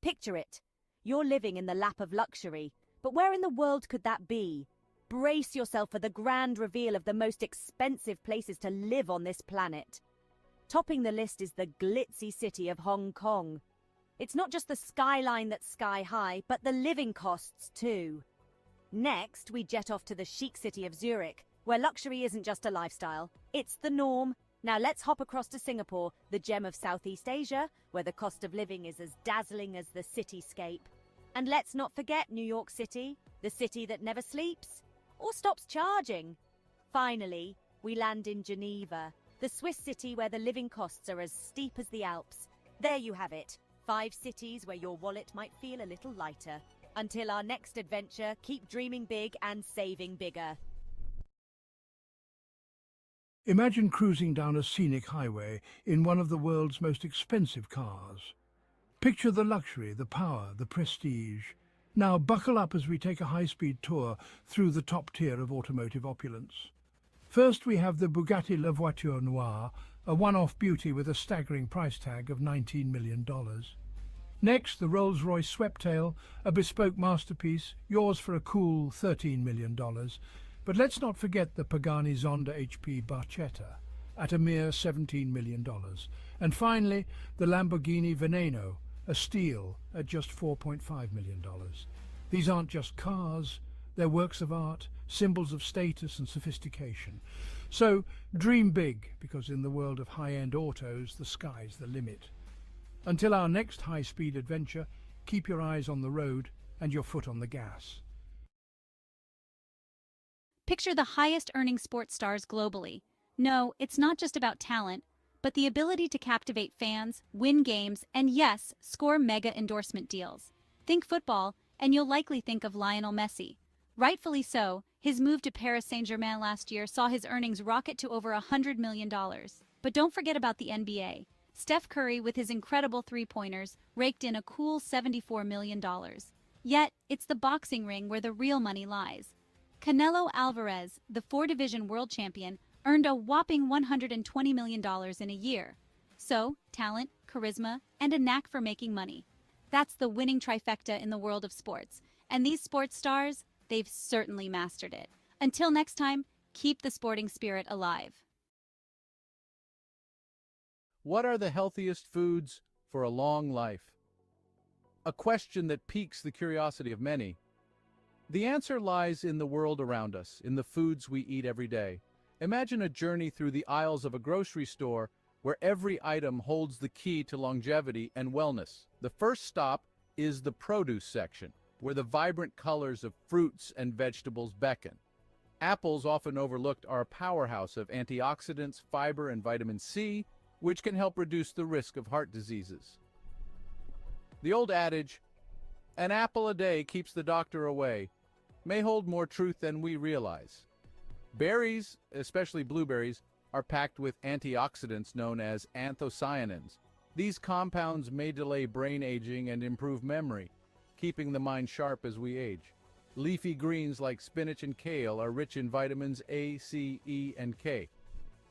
Picture it. You're living in the lap of luxury, but where in the world could that be? Brace yourself for the grand reveal of the most expensive places to live on this planet. Topping the list is the glitzy city of Hong Kong. It's not just the skyline that's sky high, but the living costs too. Next, we jet off to the chic city of Zurich, where luxury isn't just a lifestyle, it's the norm. Now let's hop across to Singapore, the gem of Southeast Asia, where the cost of living is as dazzling as the cityscape. And let's not forget New York City, the city that never sleeps or stops charging. Finally, we land in Geneva, the Swiss city where the living costs are as steep as the Alps. There you have it, 5 cities where your wallet might feel a little lighter. Until our next adventure, keep dreaming big and saving bigger. Imagine cruising down a scenic highway in one of the world's most expensive cars. Picture the luxury, the power, the prestige. Now buckle up as we take a high-speed tour through the top tier of automotive opulence. First we have the Bugatti La Voiture Noire, a one-off beauty with a staggering price tag of $19 million. Next, the Rolls-Royce Sweptail, a bespoke masterpiece, yours for a cool $13 million. But let's not forget the Pagani Zonda HP Barchetta, at a mere $17 million. And finally, the Lamborghini Veneno, a steal at just $4.5 million. These aren't just cars, they're works of art, symbols of status and sophistication. So dream big, because in the world of high-end autos, the sky's the limit. Until our next high-speed adventure, keep your eyes on the road and your foot on the gas. Picture the highest-earning sports stars globally. No, it's not just about talent, but the ability to captivate fans, win games, and yes, score mega endorsement deals. Think football, and you'll likely think of Lionel Messi. Rightfully so, his move to Paris Saint-Germain last year saw his earnings rocket to over $100 million. But don't forget about the NBA. Steph Curry, with his incredible three-pointers, raked in a cool $74 million. Yet, it's the boxing ring where the real money lies. Canelo Alvarez, the four-division world champion, earned a whopping $120 million in a year. So, talent, charisma, and a knack for making money. That's the winning trifecta in the world of sports. And these sports stars, they've certainly mastered it. Until next time, keep the sporting spirit alive. What are the healthiest foods for a long life? A question that piques the curiosity of many. The answer lies in the world around us, in the foods we eat every day. Imagine a journey through the aisles of a grocery store where every item holds the key to longevity and wellness. The first stop is the produce section, where the vibrant colors of fruits and vegetables beckon. Apples, often overlooked, are a powerhouse of antioxidants, fiber, and vitamin C, which can help reduce the risk of heart diseases. The old adage, "An apple a day keeps the doctor away," may hold more truth than we realize. Berries, especially blueberries, are packed with antioxidants known as anthocyanins. These compounds may delay brain aging and improve memory, keeping the mind sharp as we age. Leafy greens like spinach and kale are rich in vitamins A, C, E, and K.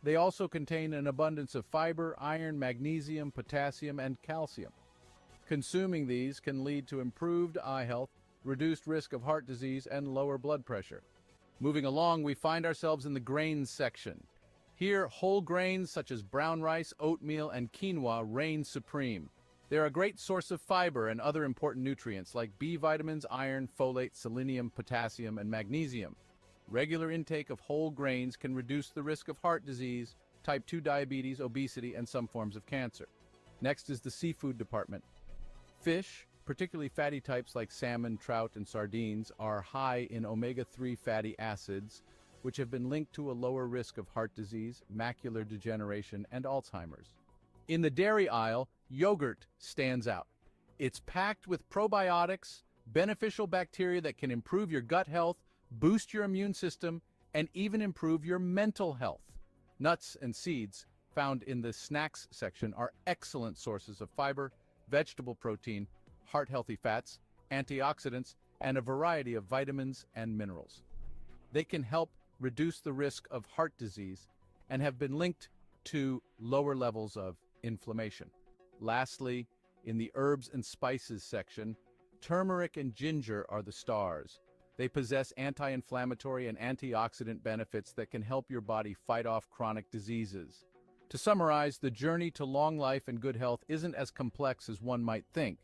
They also contain an abundance of fiber, iron, magnesium, potassium, and calcium. Consuming these can lead to improved eye health, reduced risk of heart disease, and lower blood pressure. Moving along, we find ourselves in the grains section. Here, whole grains such as brown rice, oatmeal, and quinoa reign supreme. They're a great source of fiber and other important nutrients like B vitamins, iron, folate, selenium, potassium, and magnesium. Regular intake of whole grains can reduce the risk of heart disease, type 2 diabetes, obesity, and some forms of cancer. Next is the seafood department. Fish, particularly fatty types like salmon, trout, and sardines, are high in omega-3 fatty acids, which have been linked to a lower risk of heart disease, macular degeneration, and Alzheimer's. In the dairy aisle, yogurt stands out. It's packed with probiotics, beneficial bacteria that can improve your gut health, boost your immune system, and even improve your mental health. Nuts and seeds, found in the snacks section, are excellent sources of fiber, vegetable protein, heart-healthy fats, antioxidants, and a variety of vitamins and minerals. They can help reduce the risk of heart disease and have been linked to lower levels of inflammation. Lastly, in the herbs and spices section, turmeric and ginger are the stars. They possess anti-inflammatory and antioxidant benefits that can help your body fight off chronic diseases. To summarize, the journey to long life and good health isn't as complex as one might think.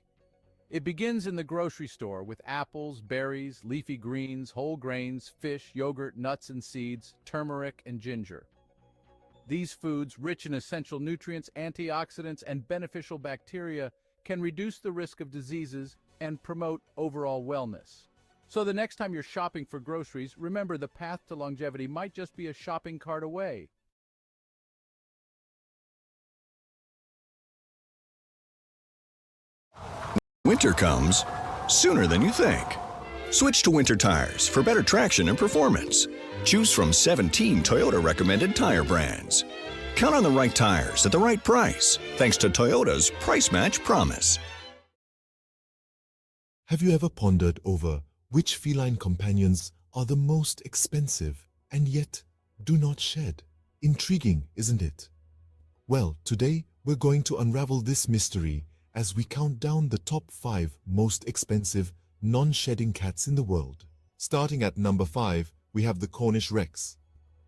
It begins in the grocery store with apples, berries, leafy greens, whole grains, fish, yogurt, nuts and seeds, turmeric, and ginger. These foods, rich in essential nutrients, antioxidants, and beneficial bacteria, can reduce the risk of diseases and promote overall wellness. So the next time you're shopping for groceries, remember the path to longevity might just be a shopping cart away. Winter comes sooner than you think. Switch to winter tires for better traction and performance. Choose from 17 Toyota recommended tire brands. Count on the right tires at the right price, thanks to Toyota's Price Match Promise. Have you ever pondered over which feline companions are the most expensive and yet do not shed? Intriguing, isn't it? Well, today we're going to unravel this mystery as we count down the top 5 most expensive non-shedding cats in the world. Starting at number 5, we have the Cornish Rex.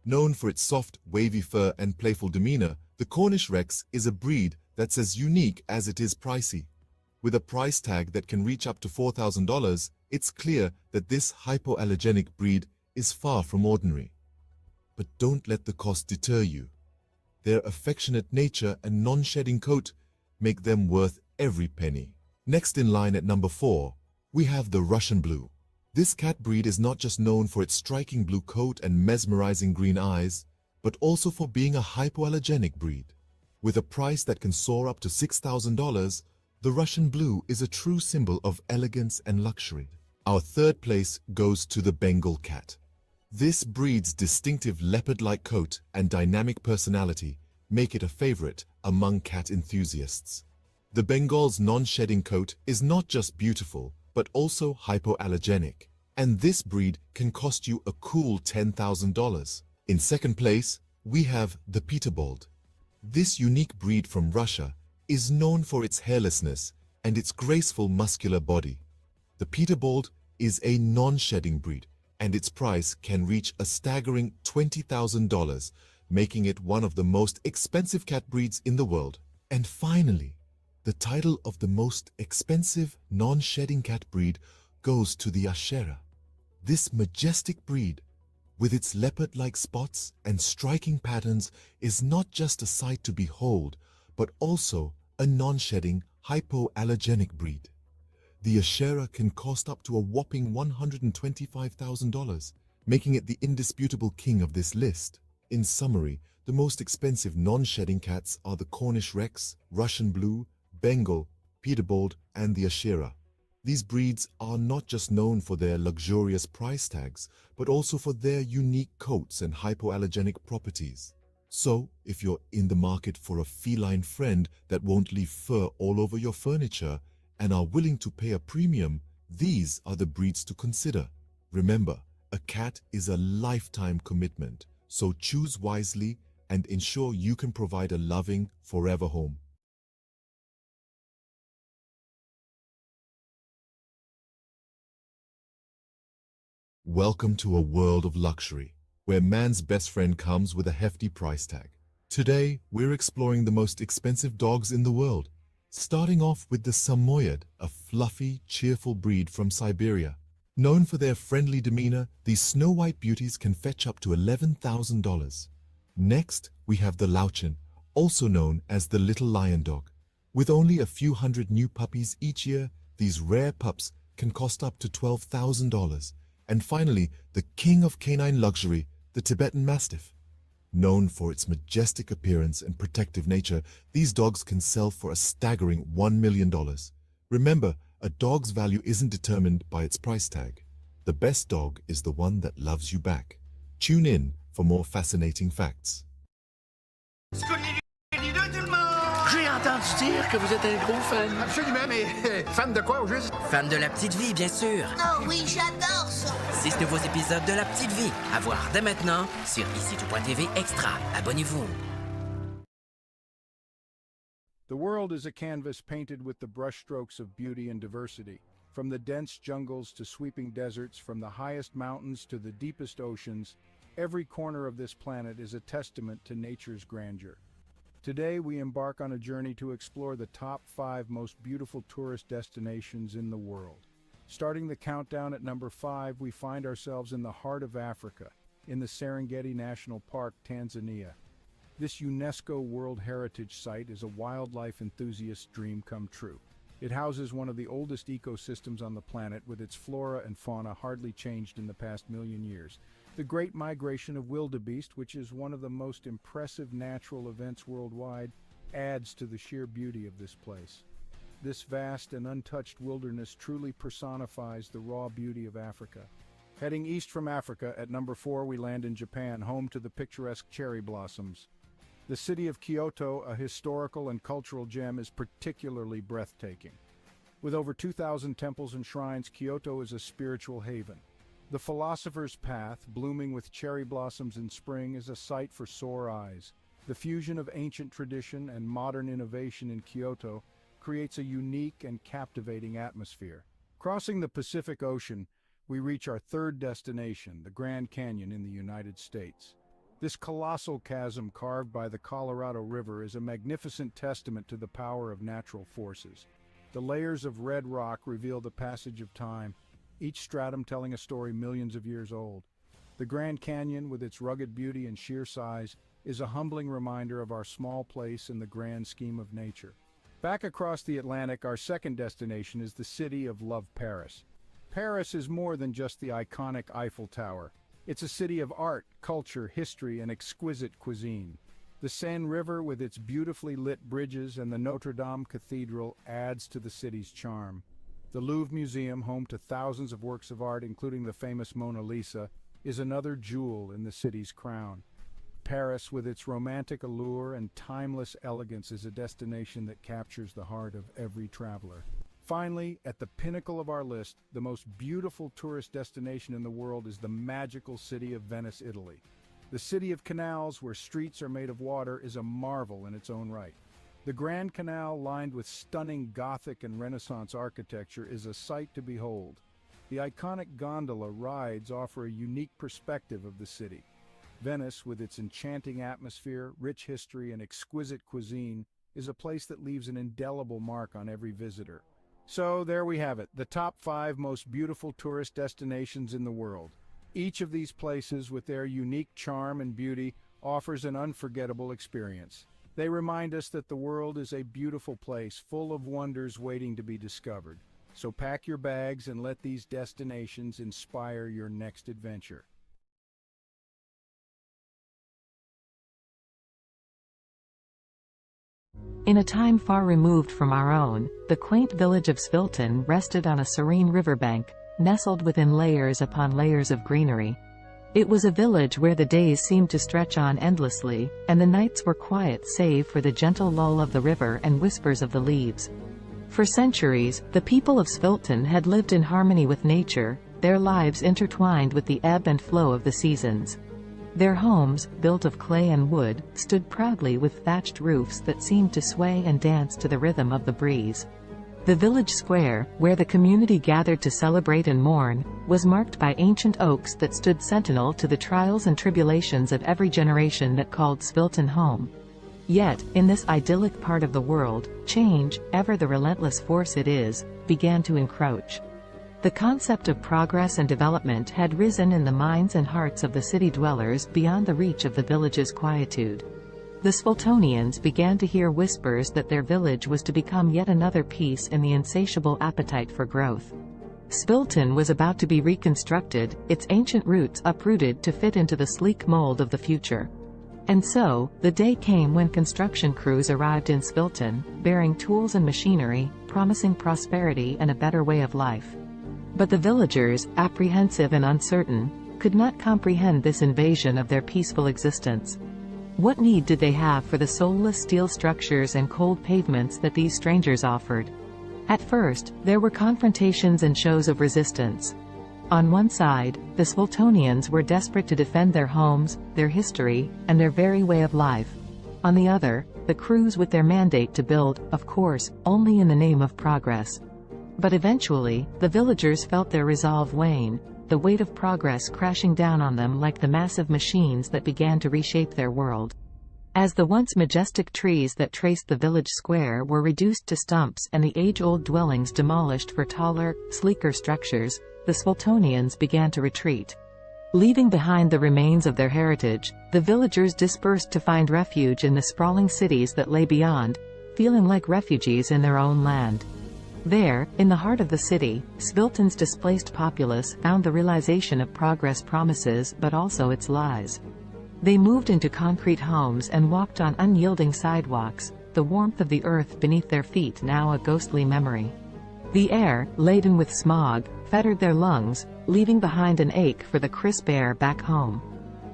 Known for its soft, wavy fur and playful demeanor, the Cornish Rex is a breed that's as unique as it is pricey. With a price tag that can reach up to $4,000, it's clear that this hypoallergenic breed is far from ordinary. But don't let the cost deter you. Their affectionate nature and non-shedding coat make them worth every penny. Next in line at number 4, we have the Russian Blue. This cat breed is not just known for its striking blue coat and mesmerizing green eyes, but also for being a hypoallergenic breed. With a price that can soar up to $6,000, the Russian Blue is a true symbol of elegance and luxury. Our third place goes to the Bengal cat. This breed's distinctive leopard-like coat and dynamic personality make it a favorite among cat enthusiasts. The Bengal's non-shedding coat is not just beautiful, but also hypoallergenic, and this breed can cost you a cool $10,000. In second place, we have the Peterbold. This unique breed from Russia is known for its hairlessness and its graceful muscular body. The Peterbold is a non-shedding breed, and its price can reach a staggering $20,000, making it one of the most expensive cat breeds in the world. And finally, the title of the most expensive non-shedding cat breed goes to the Ashera. This majestic breed, with its leopard-like spots and striking patterns, is not just a sight to behold, but also a non-shedding, hypoallergenic breed. The Ashera can cost up to a whopping $125,000, making it the indisputable king of this list. In summary, the most expensive non-shedding cats are the Cornish Rex, Russian Blue, Bengal, Peterbold, and the Ashera. These breeds are not just known for their luxurious price tags, but also for their unique coats and hypoallergenic properties. So, if you're in the market for a feline friend that won't leave fur all over your furniture and are willing to pay a premium, these are the breeds to consider. Remember, a cat is a lifetime commitment, so choose wisely and ensure you can provide a loving, forever home. Welcome to a world of luxury, where man's best friend comes with a hefty price tag. Today, we're exploring the most expensive dogs in the world, starting off with the Samoyed, a fluffy, cheerful breed from Siberia. Known for their friendly demeanor, these snow-white beauties can fetch up to $11,000. Next, we have the Lauchin, also known as the little lion dog. With only a few hundred new puppies each year, these rare pups can cost up to $12,000. And finally, the king of canine luxury, the Tibetan Mastiff. Known for its majestic appearance and protective nature, these dogs can sell for a staggering $1 million. Remember, a dog's value isn't determined by its price tag. The best dog is the one that loves you back. Tune in for more fascinating facts. J'ai entendu dire que vous êtes un gros fan. Absolument, mais fan de quoi au juste? Fan de La Petite Vie, bien sûr. Oh oui, j'adore ça. 6 nouveaux épisodes de La Petite Vie à voir dès maintenant sur ici.tv Extra. Abonnez-vous. The world is a canvas painted with the brushstrokes of beauty and diversity. From the dense jungles to sweeping deserts, from the highest mountains to the deepest oceans, every corner of this planet is a testament to nature's grandeur. Today, we embark on a journey to explore the top 5 most beautiful tourist destinations in the world. Starting the countdown at number 5, we find ourselves in the heart of Africa, in the Serengeti National Park, Tanzania. This UNESCO World Heritage Site is a wildlife enthusiast's dream come true. It houses one of the oldest ecosystems on the planet, with its flora and fauna hardly changed in the past million years. The Great Migration of Wildebeest, which is one of the most impressive natural events worldwide, adds to the sheer beauty of this place. This vast and untouched wilderness truly personifies the raw beauty of Africa. Heading east from Africa, at number 4 we land in Japan, home to the picturesque cherry blossoms. The city of Kyoto, a historical and cultural gem, is particularly breathtaking. With over 2,000 temples and shrines, Kyoto is a spiritual haven. The Philosopher's Path, blooming with cherry blossoms in spring, is a sight for sore eyes. The fusion of ancient tradition and modern innovation in Kyoto creates a unique and captivating atmosphere. Crossing the Pacific Ocean, we reach our third destination, the Grand Canyon in the United States. This colossal chasm carved by the Colorado River is a magnificent testament to the power of natural forces. The layers of red rock reveal the passage of time, each stratum telling a story millions of years old. The Grand Canyon, with its rugged beauty and sheer size, is a humbling reminder of our small place in the grand scheme of nature. Back across the Atlantic, our second destination is the city of love, Paris. Paris is more than just the iconic Eiffel Tower. It's a city of art, culture, history, and exquisite cuisine. The Seine River, with its beautifully lit bridges, and the Notre Dame Cathedral adds to the city's charm. The Louvre Museum, home to thousands of works of art, including the famous Mona Lisa, is another jewel in the city's crown. Paris, with its romantic allure and timeless elegance, is a destination that captures the heart of every traveler. Finally, at the pinnacle of our list, the most beautiful tourist destination in the world is the magical city of Venice, Italy. The city of canals, where streets are made of water, is a marvel in its own right. The Grand Canal, lined with stunning Gothic and Renaissance architecture, is a sight to behold. The iconic gondola rides offer a unique perspective of the city. Venice, with its enchanting atmosphere, rich history, and exquisite cuisine, is a place that leaves an indelible mark on every visitor. So there we have it, the top 5 most beautiful tourist destinations in the world. Each of these places, with their unique charm and beauty, offers an unforgettable experience. They remind us that the world is a beautiful place full of wonders waiting to be discovered. So pack your bags and let these destinations inspire your next adventure. In a time far removed from our own, the quaint village of Svilton rested on a serene riverbank, nestled within layers upon layers of greenery. It was a village where the days seemed to stretch on endlessly, and the nights were quiet save for the gentle lull of the river and whispers of the leaves. For centuries, the people of Svilton had lived in harmony with nature, their lives intertwined with the ebb and flow of the seasons. Their homes, built of clay and wood, stood proudly with thatched roofs that seemed to sway and dance to the rhythm of the breeze. The village square, where the community gathered to celebrate and mourn, was marked by ancient oaks that stood sentinel to the trials and tribulations of every generation that called Svilton home. Yet, in this idyllic part of the world, change, ever the relentless force it is, began to encroach. The concept of progress and development had risen in the minds and hearts of the city dwellers beyond the reach of the village's quietude. The Sviltonians began to hear whispers that their village was to become yet another piece in the insatiable appetite for growth. Svilton was about to be reconstructed, its ancient roots uprooted to fit into the sleek mold of the future. And so, the day came when construction crews arrived in Svilton, bearing tools and machinery, promising prosperity and a better way of life. But the villagers, apprehensive and uncertain, could not comprehend this invasion of their peaceful existence. What need did they have for the soulless steel structures and cold pavements that these strangers offered? At first, there were confrontations and shows of resistance. On one side, the Sviltonians were desperate to defend their homes, their history, and their very way of life. On the other, the crews with their mandate to build, of course, only in the name of progress. But eventually, the villagers felt their resolve wane, the weight of progress crashing down on them like the massive machines that began to reshape their world. As the once majestic trees that traced the village square were reduced to stumps and the age-old dwellings demolished for taller, sleeker structures, the Sviltonians began to retreat. Leaving behind the remains of their heritage, the villagers dispersed to find refuge in the sprawling cities that lay beyond, feeling like refugees in their own land. There, in the heart of the city, Svilton's displaced populace found the realization of progress promises but also its lies. They moved into concrete homes and walked on unyielding sidewalks, the warmth of the earth beneath their feet now a ghostly memory. The air, laden with smog, fettered their lungs, leaving behind an ache for the crisp air back home.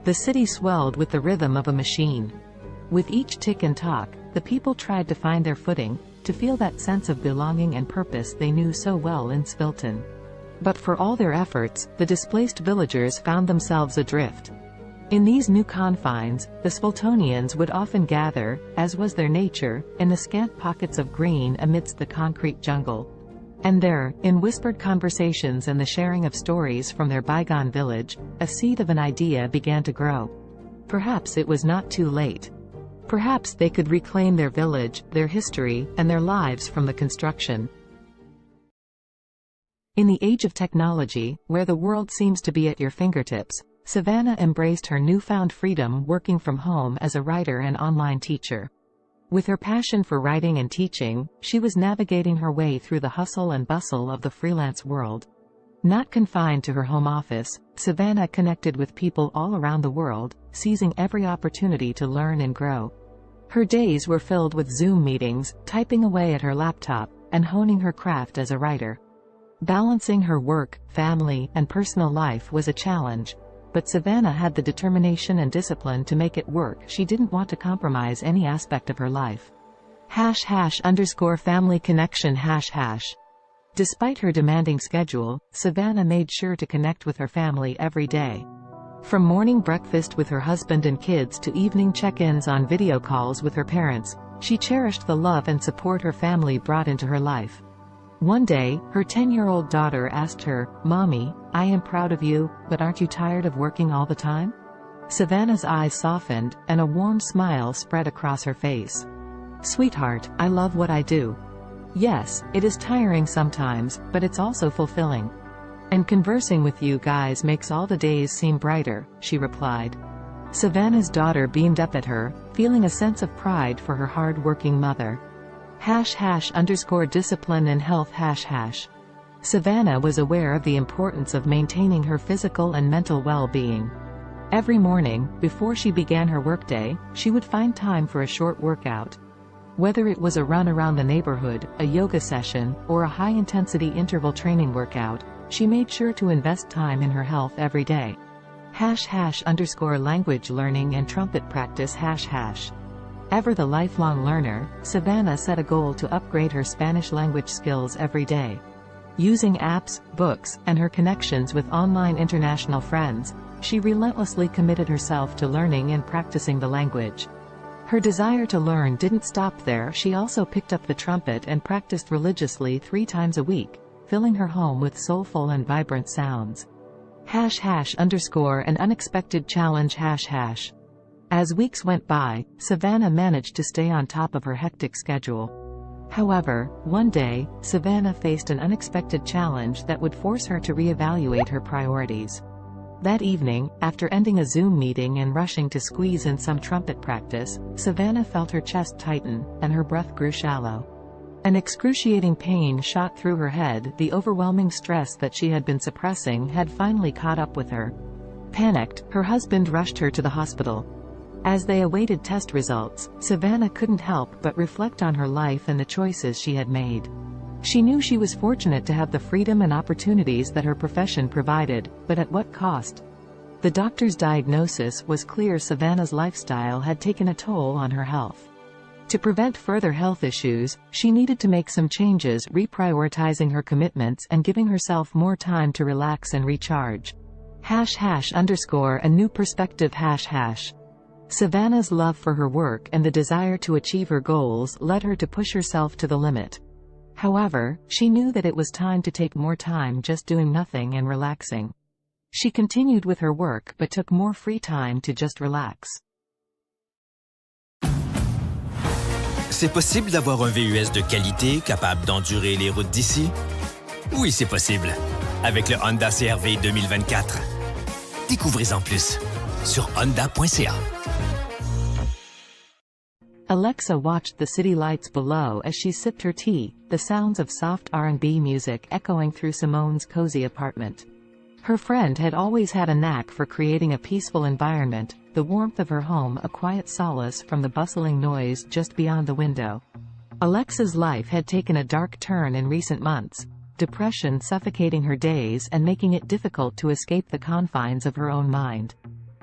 The city swelled with the rhythm of a machine. With each tick and tock, the people tried to find their footing, to feel that sense of belonging and purpose they knew so well in Svilton. But for all their efforts, the displaced villagers found themselves adrift. In these new confines, the Sviltonians would often gather, as was their nature, in the scant pockets of green amidst the concrete jungle. And there, in whispered conversations and the sharing of stories from their bygone village, a seed of an idea began to grow. Perhaps it was not too late. Perhaps they could reclaim their village, their history, and their lives from the construction. In the age of technology, where the world seems to be at your fingertips, Savannah embraced her newfound freedom working from home as a writer and online teacher. With her passion for writing and teaching, she was navigating her way through the hustle and bustle of the freelance world. Not confined to her home office, Savannah connected with people all around the world, seizing every opportunity to learn and grow. Her days were filled with Zoom meetings, typing away at her laptop, and honing her craft as a writer. Balancing her work, family, and personal life was a challenge, but Savannah had the determination and discipline to make it work. She didn't want to compromise any aspect of her life. #family connection #. Despite her demanding schedule, Savannah made sure to connect with her family every day. From morning breakfast with her husband and kids to evening check-ins on video calls with her parents, she cherished the love and support her family brought into her life. One day, her 10-year-old daughter asked her, "Mommy, I am proud of you, but aren't you tired of working all the time?" Savannah's eyes softened, and a warm smile spread across her face. "Sweetheart, I love what I do. Yes, it is tiring sometimes, but it's also fulfilling. And conversing with you guys makes all the days seem brighter," she replied. Savannah's daughter beamed up at her, feeling a sense of pride for her hard-working mother. #discipline and health #. Savannah was aware of the importance of maintaining her physical and mental well-being. Every morning, before she began her workday, she would find time for a short workout. Whether it was a run around the neighborhood, a yoga session, or a high-intensity interval training workout, she made sure to invest time in her health every day. #language learning and trumpet practice #. Ever the lifelong learner, Savannah set a goal to upgrade her Spanish language skills every day. Using apps, books, and her connections with online international friends, she relentlessly committed herself to learning and practicing the language. Her desire to learn didn't stop there. She also picked up the trumpet and practiced religiously 3 times a week, filling her home with soulful and vibrant sounds. #an unexpected challenge #. As weeks went by, Savannah managed to stay on top of her hectic schedule. However, one day, Savannah faced an unexpected challenge that would force her to reevaluate her priorities. That evening, after ending a Zoom meeting and rushing to squeeze in some trumpet practice, Savannah felt her chest tighten, and her breath grew shallow. An excruciating pain shot through her head. The overwhelming stress that she had been suppressing had finally caught up with her. Panicked, her husband rushed her to the hospital. As they awaited test results, Savannah couldn't help but reflect on her life and the choices she had made. She knew she was fortunate to have the freedom and opportunities that her profession provided, but at what cost? The doctor's diagnosis was clear: Savannah's lifestyle had taken a toll on her health. To prevent further health issues, she needed to make some changes, reprioritizing her commitments and giving herself more time to relax and recharge. #a new perspective #. Savannah's love for her work and the desire to achieve her goals led her to push herself to the limit. However, she knew that it was time to take more time just doing nothing and relaxing. She continued with her work but took more free time to just relax. C'est possible d'avoir un VUS de qualité capable d'endurer les routes d'ici? Oui, c'est possible. Avec le Honda CR-V 2024. Découvrez-en plus sur honda.ca. Alexa watched the city lights below as she sipped her tea, the sounds of soft R&B music echoing through Simone's cozy apartment. Her friend had always had a knack for creating a peaceful environment, the warmth of her home a quiet solace from the bustling noise just beyond the window. Alexa's life had taken a dark turn in recent months, depression suffocating her days and making it difficult to escape the confines of her own mind.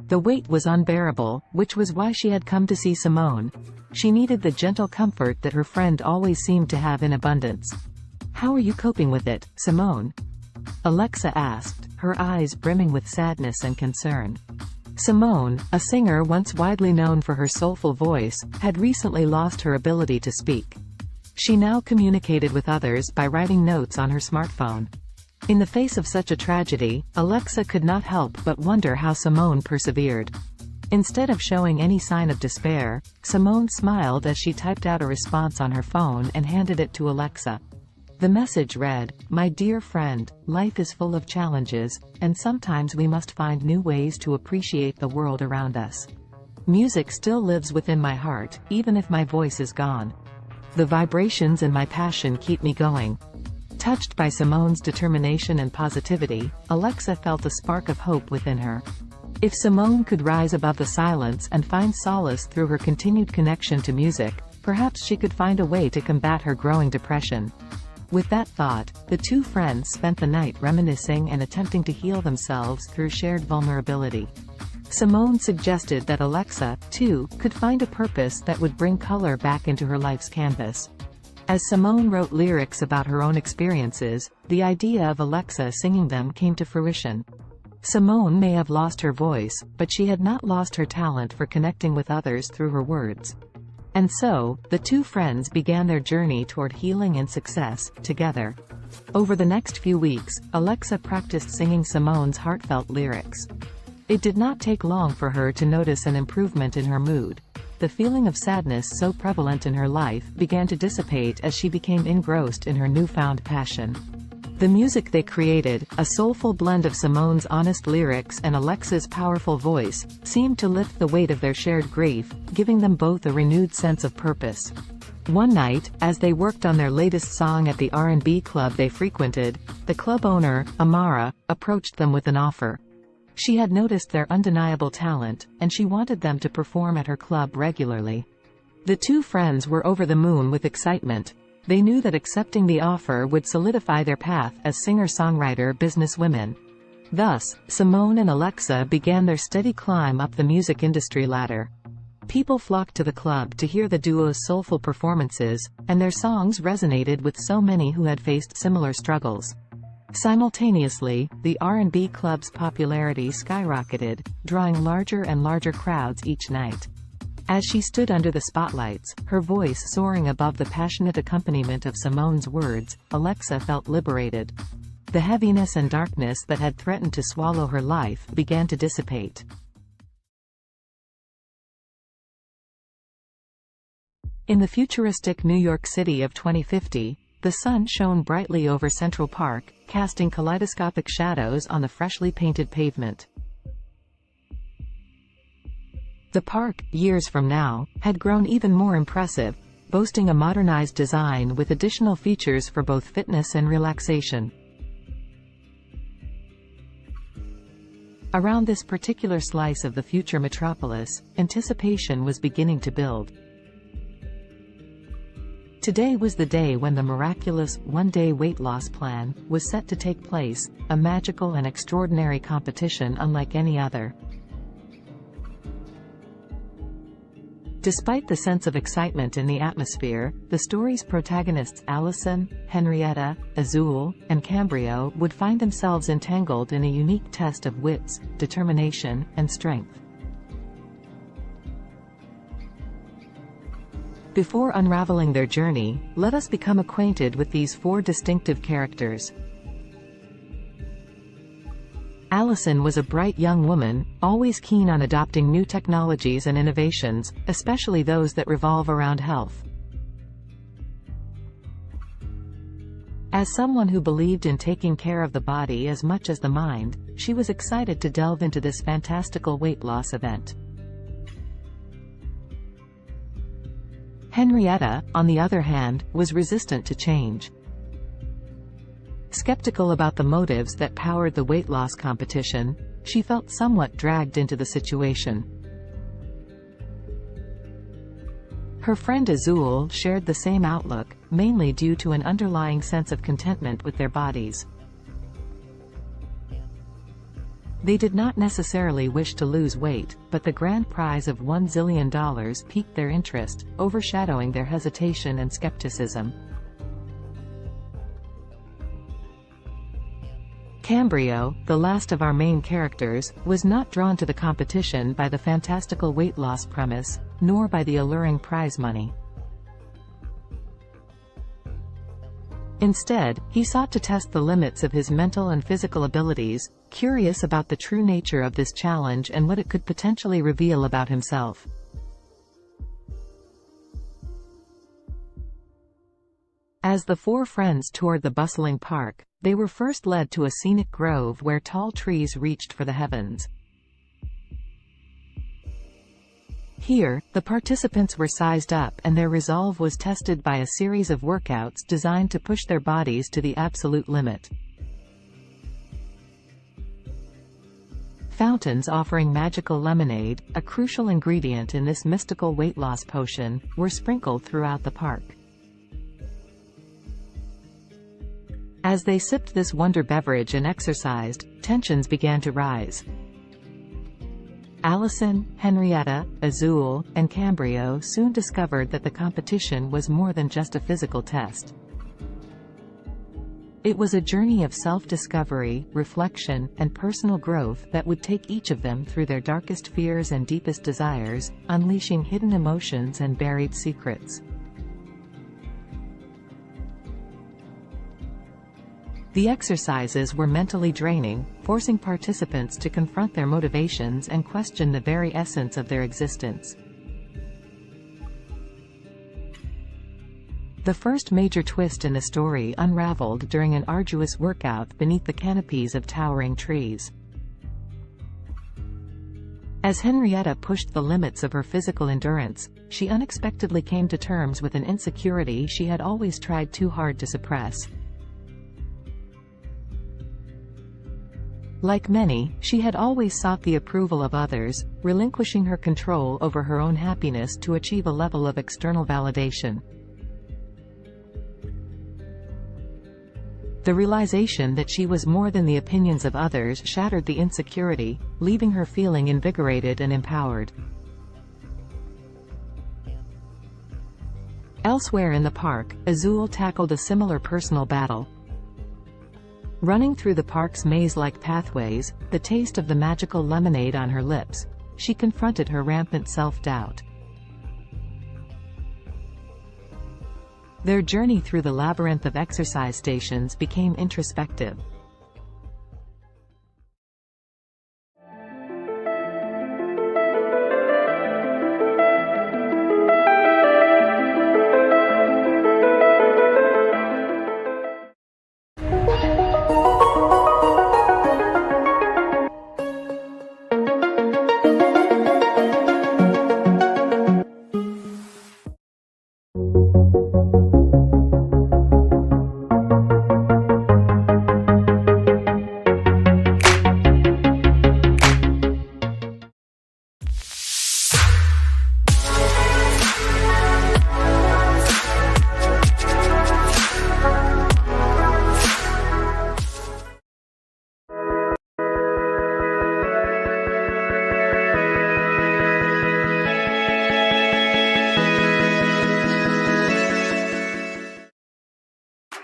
The weight was unbearable, which was why she had come to see Simone. She needed the gentle comfort that her friend always seemed to have in abundance. "How are you coping with it, Simone?" Alexa asked, her eyes brimming with sadness and concern. Simone, a singer once widely known for her soulful voice, had recently lost her ability to speak. She now communicated with others by writing notes on her smartphone. In the face of such a tragedy, Alexa could not help but wonder how Simone persevered. Instead of showing any sign of despair, Simone smiled as she typed out a response on her phone and handed it to Alexa. The message read, "My dear friend, life is full of challenges, and sometimes we must find new ways to appreciate the world around us. Music still lives within my heart, even if my voice is gone. The vibrations and my passion keep me going. Touched by Simone's determination and positivity, Alexa felt a spark of hope within her. If Simone could rise above the silence and find solace through her continued connection to music, perhaps she could find a way to combat her growing depression. With that thought, the two friends spent the night reminiscing and attempting to heal themselves through shared vulnerability. Simone suggested that Alexa, too, could find a purpose that would bring color back into her life's canvas. As Simone wrote lyrics about her own experiences, the idea of Alexa singing them came to fruition. Simone may have lost her voice, but she had not lost her talent for connecting with others through her words. And so, the two friends began their journey toward healing and success, together. Over the next few weeks, Alexa practiced singing Simone's heartfelt lyrics. It did not take long for her to notice an improvement in her mood. The feeling of sadness so prevalent in her life began to dissipate as she became engrossed in her newfound passion. The music they created, a soulful blend of Simone's honest lyrics and Alexa's powerful voice, seemed to lift the weight of their shared grief, giving them both a renewed sense of purpose. One night, as they worked on their latest song at the R&B club they frequented, the club owner, Amara, approached them with an offer. She had noticed their undeniable talent, and she wanted them to perform at her club regularly. The two friends were over the moon with excitement. They knew that accepting the offer would solidify their path as singer-songwriter businesswomen. Thus, Simone and Alexa began their steady climb up the music industry ladder. People flocked to the club to hear the duo's soulful performances, and their songs resonated with so many who had faced similar struggles. Simultaneously, the R&B club's popularity skyrocketed, drawing larger and larger crowds each night. As she stood under the spotlights, her voice soaring above the passionate accompaniment of Simone's words, Alexa felt liberated. The heaviness and darkness that had threatened to swallow her life began to dissipate. In the futuristic New York City of 2050, the sun shone brightly over Central Park, casting kaleidoscopic shadows on the freshly painted pavement. The park, years from now, had grown even more impressive, boasting a modernized design with additional features for both fitness and relaxation. Around this particular slice of the future metropolis, anticipation was beginning to build. Today was the day when the miraculous one-day weight loss plan was set to take place, a magical and extraordinary competition unlike any other. Despite the sense of excitement in the atmosphere, the story's protagonists Allison, Henrietta, Azul, and Cambrio would find themselves entangled in a unique test of wits, determination, and strength. Before unraveling their journey, let us become acquainted with these four distinctive characters. Allison was a bright young woman, always keen on adopting new technologies and innovations, especially those that revolve around health. As someone who believed in taking care of the body as much as the mind, she was excited to delve into this fantastical weight loss event. Henrietta, on the other hand, was resistant to change. Skeptical about the motives that powered the weight loss competition, she felt somewhat dragged into the situation. Her friend Azul shared the same outlook, mainly due to an underlying sense of contentment with their bodies. They did not necessarily wish to lose weight, but the grand prize of $1 zillion piqued their interest, overshadowing their hesitation and skepticism. Cambrio, the last of our main characters, was not drawn to the competition by the fantastical weight loss premise, nor by the alluring prize money. Instead, he sought to test the limits of his mental and physical abilities, curious about the true nature of this challenge and what it could potentially reveal about himself. As the four friends toured the bustling park, they were first led to a scenic grove where tall trees reached for the heavens. Here, the participants were sized up and their resolve was tested by a series of workouts designed to push their bodies to the absolute limit. Fountains offering magical lemonade, a crucial ingredient in this mystical weight loss potion, were sprinkled throughout the park. As they sipped this wonder beverage and exercised, tensions began to rise. Allison, Henrietta, Azul, and Cambrio soon discovered that the competition was more than just a physical test. It was a journey of self-discovery, reflection, and personal growth that would take each of them through their darkest fears and deepest desires, unleashing hidden emotions and buried secrets. The exercises were mentally draining, forcing participants to confront their motivations and question the very essence of their existence. The first major twist in the story unraveled during an arduous workout beneath the canopies of towering trees. As Henrietta pushed the limits of her physical endurance, she unexpectedly came to terms with an insecurity she had always tried too hard to suppress. Like many, she had always sought the approval of others, relinquishing her control over her own happiness to achieve a level of external validation. The realization that she was more than the opinions of others shattered the insecurity, leaving her feeling invigorated and empowered. Elsewhere in the park, Azul tackled a similar personal battle. Running through the park's maze-like pathways, the taste of the magical lemonade on her lips, she confronted her rampant self-doubt. Their journey through the labyrinth of exercise stations became introspective.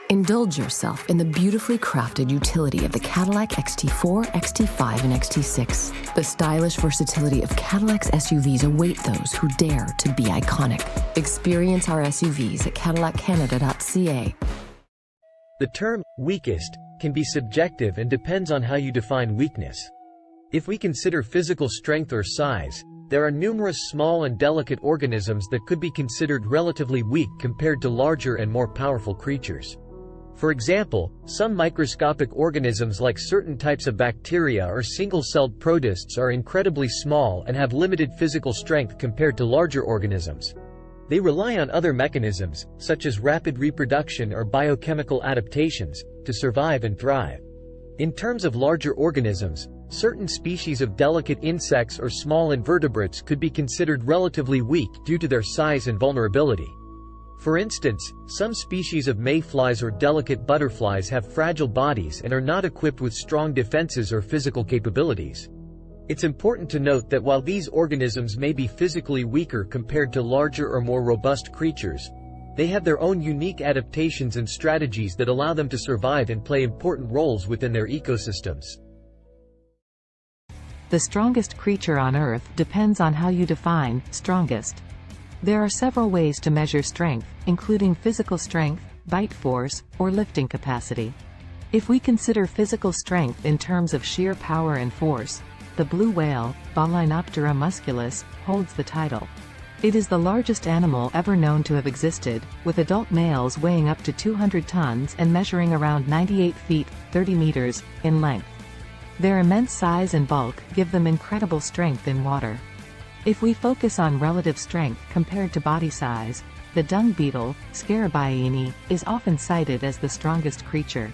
Indulge yourself in the beautifully crafted utility of the Cadillac XT4, XT5, and XT6. The stylish versatility of Cadillac's SUVs await those who dare to be iconic. Experience our SUVs at cadillaccanada.ca. The term weakest can be subjective and depends on how you define weakness. If we consider physical strength or size, there are numerous small and delicate organisms that could be considered relatively weak compared to larger and more powerful creatures. For example, some microscopic organisms like certain types of bacteria or single-celled protists are incredibly small and have limited physical strength compared to larger organisms. They rely on other mechanisms, such as rapid reproduction or biochemical adaptations, to survive and thrive. In terms of larger organisms, certain species of delicate insects or small invertebrates could be considered relatively weak due to their size and vulnerability. For instance, some species of mayflies or delicate butterflies have fragile bodies and are not equipped with strong defenses or physical capabilities. It's important to note that while these organisms may be physically weaker compared to larger or more robust creatures, they have their own unique adaptations and strategies that allow them to survive and play important roles within their ecosystems. The strongest creature on Earth depends on how you define strongest. There are several ways to measure strength, including physical strength, bite force, or lifting capacity. If we consider physical strength in terms of sheer power and force, the blue whale, Balaenoptera musculus, holds the title. It is the largest animal ever known to have existed, with adult males weighing up to 200 tons and measuring around 98 feet, 30 meters, in length. Their immense size and bulk give them incredible strength in water. If we focus on relative strength compared to body size, the dung beetle, Scarabaeini, is often cited as the strongest creature.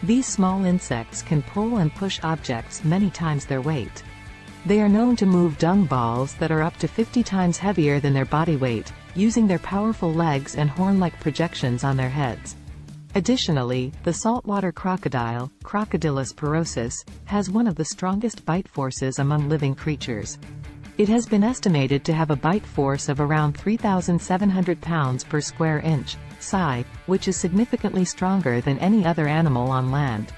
These small insects can pull and push objects many times their weight. They are known to move dung balls that are up to 50 times heavier than their body weight, using their powerful legs and horn-like projections on their heads. Additionally, the saltwater crocodile, Crocodylus porosus, has one of the strongest bite forces among living creatures. It has been estimated to have a bite force of around 3,700 pounds per square inch, psi, which is significantly stronger than any other animal on land.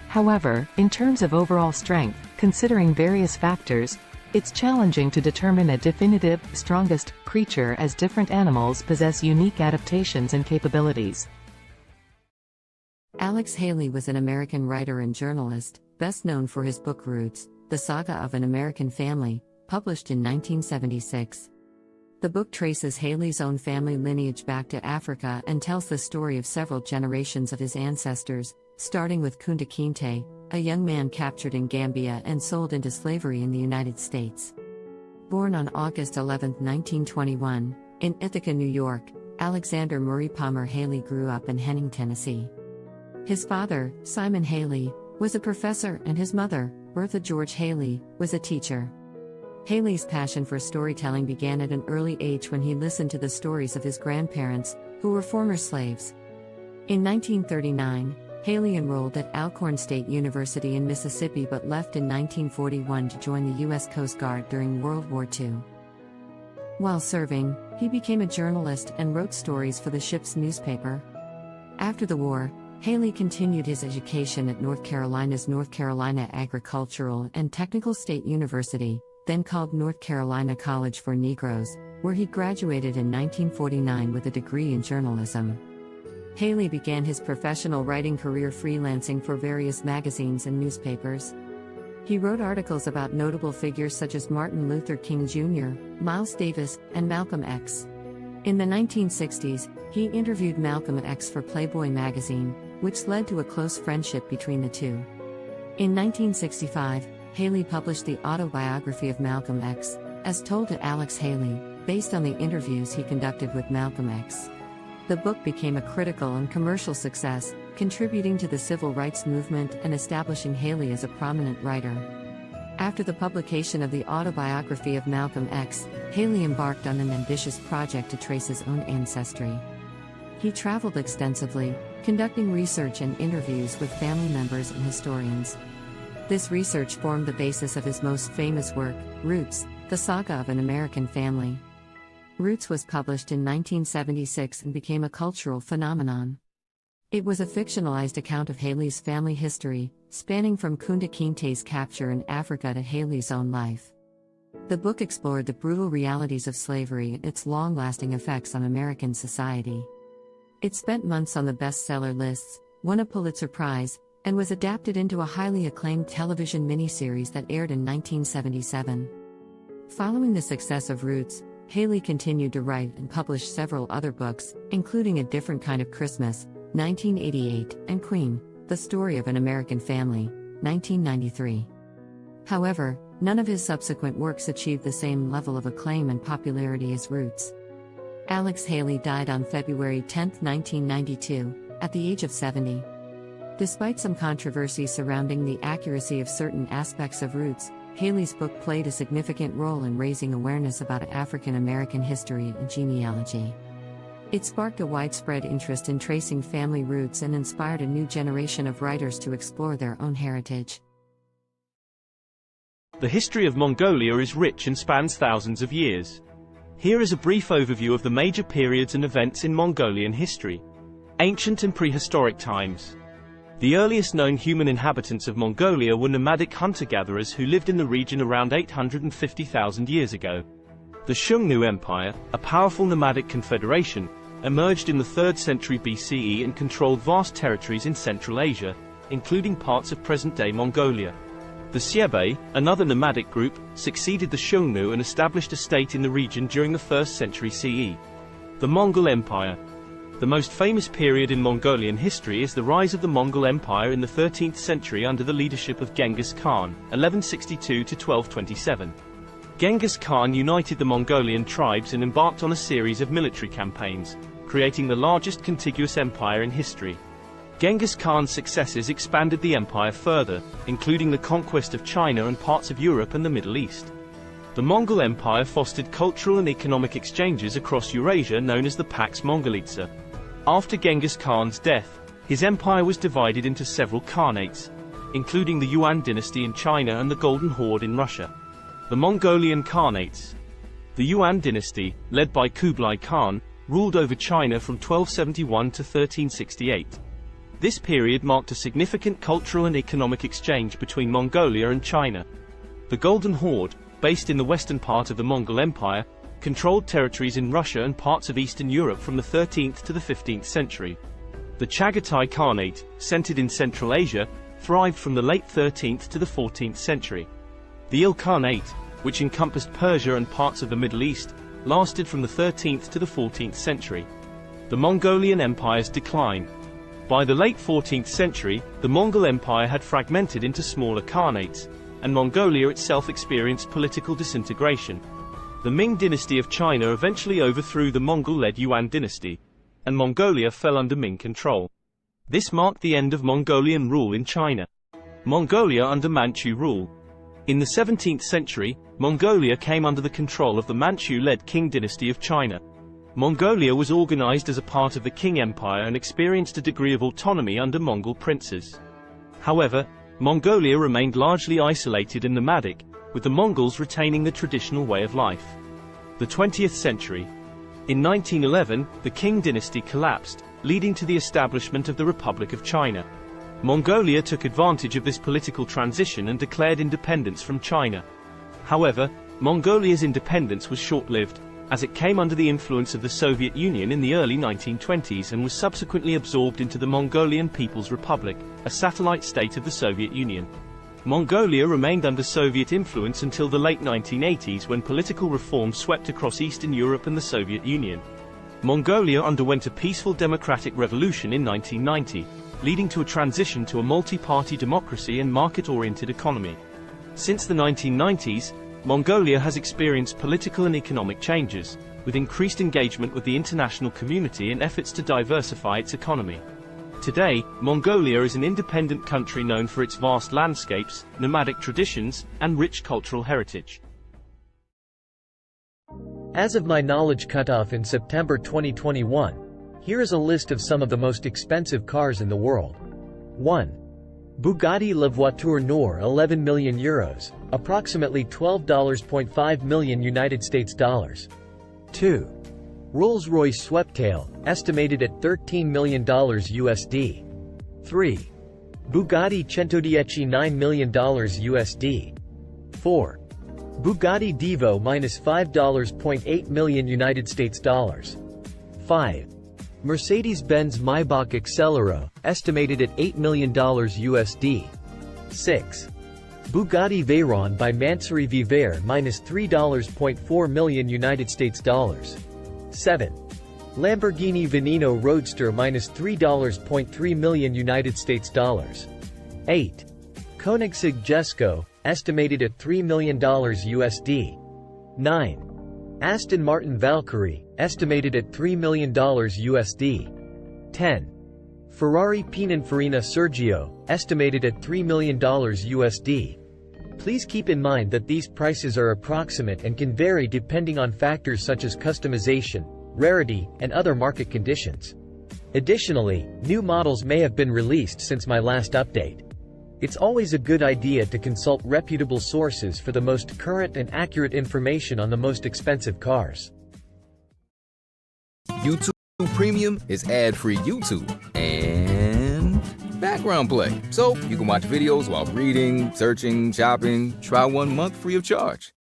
However, in terms of overall strength, considering various factors, it's challenging to determine a definitive, strongest creature as different animals possess unique adaptations and capabilities. Alex Haley was an American writer and journalist, best known for his book Roots, The Saga of an American Family, published in 1976. The book traces Haley's own family lineage back to Africa and tells the story of several generations of his ancestors, starting with Kunta Kinte, a young man captured in Gambia and sold into slavery in the United States. Born on August 11, 1921, in Ithaca, New York, Alexander Murray Palmer Haley grew up in Henning, Tennessee. His father, Simon Haley, was a professor and his mother, Bertha George Haley, was a teacher. Haley's passion for storytelling began at an early age when he listened to the stories of his grandparents, who were former slaves. In 1939, Haley enrolled at Alcorn State University in Mississippi but left in 1941 to join the U.S. Coast Guard during World War II. While serving, he became a journalist and wrote stories for the ship's newspaper. After the war, Haley continued his education at North Carolina's North Carolina Agricultural and Technical State University, then called North Carolina College for Negroes, where he graduated in 1949 with a degree in journalism. Haley began his professional writing career freelancing for various magazines and newspapers. He wrote articles about notable figures such as Martin Luther King Jr., Miles Davis, and Malcolm X. In the 1960s, he interviewed Malcolm X for Playboy magazine, which led to a close friendship between the two. In 1965, Haley published the autobiography of Malcolm X, as told to Alex Haley, based on the interviews he conducted with Malcolm X. The book became a critical and commercial success, contributing to the civil rights movement and establishing Haley as a prominent writer. After the publication of the autobiography of Malcolm X, Haley embarked on an ambitious project to trace his own ancestry. He traveled extensively, conducting research and interviews with family members and historians. This research formed the basis of his most famous work, Roots, The Saga of an American Family. Roots was published in 1976 and became a cultural phenomenon. It was a fictionalized account of Haley's family history, spanning from Kunta Kinte's capture in Africa to Haley's own life. The book explored the brutal realities of slavery and its long-lasting effects on American society. It spent months on the bestseller lists, won a Pulitzer Prize, and was adapted into a highly acclaimed television miniseries that aired in 1977. Following the success of Roots, Haley continued to write and publish several other books, including A Different Kind of Christmas, 1988, and Queen, The Story of an American Family, 1993. However, none of his subsequent works achieved the same level of acclaim and popularity as Roots. Alex Haley died on February 10, 1992, at the age of 70. Despite some controversy surrounding the accuracy of certain aspects of Roots, Haley's book played a significant role in raising awareness about African American history and genealogy. It sparked a widespread interest in tracing family roots and inspired a new generation of writers to explore their own heritage. The history of Mongolia is rich and spans thousands of years. Here is a brief overview of the major periods and events in Mongolian history. Ancient and prehistoric times. The earliest known human inhabitants of Mongolia were nomadic hunter-gatherers who lived in the region around 850,000 years ago. The Xiongnu Empire, a powerful nomadic confederation, emerged in the 3rd century BCE and controlled vast territories in Central Asia, including parts of present-day Mongolia. The Xiebe, another nomadic group, succeeded the Xiongnu and established a state in the region during the 1st century CE. The Mongol Empire. The most famous period in Mongolian history is the rise of the Mongol Empire in the 13th century under the leadership of Genghis Khan, 1162 to 1227. Genghis Khan united the Mongolian tribes and embarked on a series of military campaigns, creating the largest contiguous empire in history. Genghis Khan's successes expanded the empire further, including the conquest of China and parts of Europe and the Middle East. The Mongol Empire fostered cultural and economic exchanges across Eurasia known as the Pax Mongolica. After Genghis Khan's death, his empire was divided into several khanates, including the Yuan dynasty in China and the Golden Horde in Russia. The Mongolian Khanates. The Yuan dynasty, led by Kublai Khan, ruled over China from 1271 to 1368. This period marked a significant cultural and economic exchange between Mongolia and China. The Golden Horde, based in the western part of the Mongol Empire, controlled territories in Russia and parts of Eastern Europe from the 13th to the 15th century. The Chagatai Khanate, centered in Central Asia, thrived from the late 13th to the 14th century. The Ilkhanate, which encompassed Persia and parts of the Middle East, lasted from the 13th to the 14th century. The Mongolian Empire's decline. By the late 14th century, the Mongol Empire had fragmented into smaller khanates, and Mongolia itself experienced political disintegration. The Ming dynasty of China eventually overthrew the Mongol-led Yuan dynasty, and Mongolia fell under Ming control. This marked the end of Mongolian rule in China. Mongolia under Manchu rule. In the 17th century, Mongolia came under the control of the Manchu-led Qing dynasty of China. Mongolia was organized as a part of the Qing Empire and experienced a degree of autonomy under Mongol princes. However, Mongolia remained largely isolated and nomadic, with the Mongols retaining the traditional way of life. The 20th century. In 1911, the Qing dynasty collapsed, leading to the establishment of the Republic of China. Mongolia took advantage of this political transition and declared independence from China. However, Mongolia's independence was short-lived, as it came under the influence of the Soviet Union in the early 1920s and was subsequently absorbed into the Mongolian People's Republic, a satellite state of the Soviet Union. Mongolia remained under Soviet influence until the late 1980s when political reform swept across Eastern Europe and the Soviet Union. Mongolia underwent a peaceful democratic revolution in 1990, leading to a transition to a multi-party democracy and market-oriented economy. Since the 1990s, Mongolia has experienced political and economic changes, with increased engagement with the international community and efforts to diversify its economy. Today, Mongolia is an independent country known for its vast landscapes, nomadic traditions, and rich cultural heritage. As of my knowledge cutoff in September 2021, here is a list of some of the most expensive cars in the world. 1. Bugatti La Voiture Noire 11 million euros, approximately $12.5 million United States dollars. 2. Rolls-Royce Sweptail, estimated at $13 million USD. 3. Bugatti Centodieci $9 million USD. 4. Bugatti Divo -$5.8 million United States dollars. 5. Mercedes-Benz Maybach Accelero, estimated at $8 million USD. 6. Bugatti Veyron by Mansouri Vivere -$3.4 million United States dollars. 7. Lamborghini Veneno Roadster -$3.3 million United States dollars. 8. Koenigsegg Jesko, estimated at $3 million USD. 9. Aston Martin Valkyrie, estimated at $3 million USD. 10. Ferrari Pininfarina Sergio, estimated at $3 million USD. Please keep in mind that these prices are approximate and can vary depending on factors such as customization, rarity, and other market conditions. Additionally, new models may have been released since my last update. It's always a good idea to consult reputable sources for the most current and accurate information on the most expensive cars. YouTube Premium is ad-free YouTube and background play, so you can watch videos while reading, searching, shopping. Try 1 month free of charge.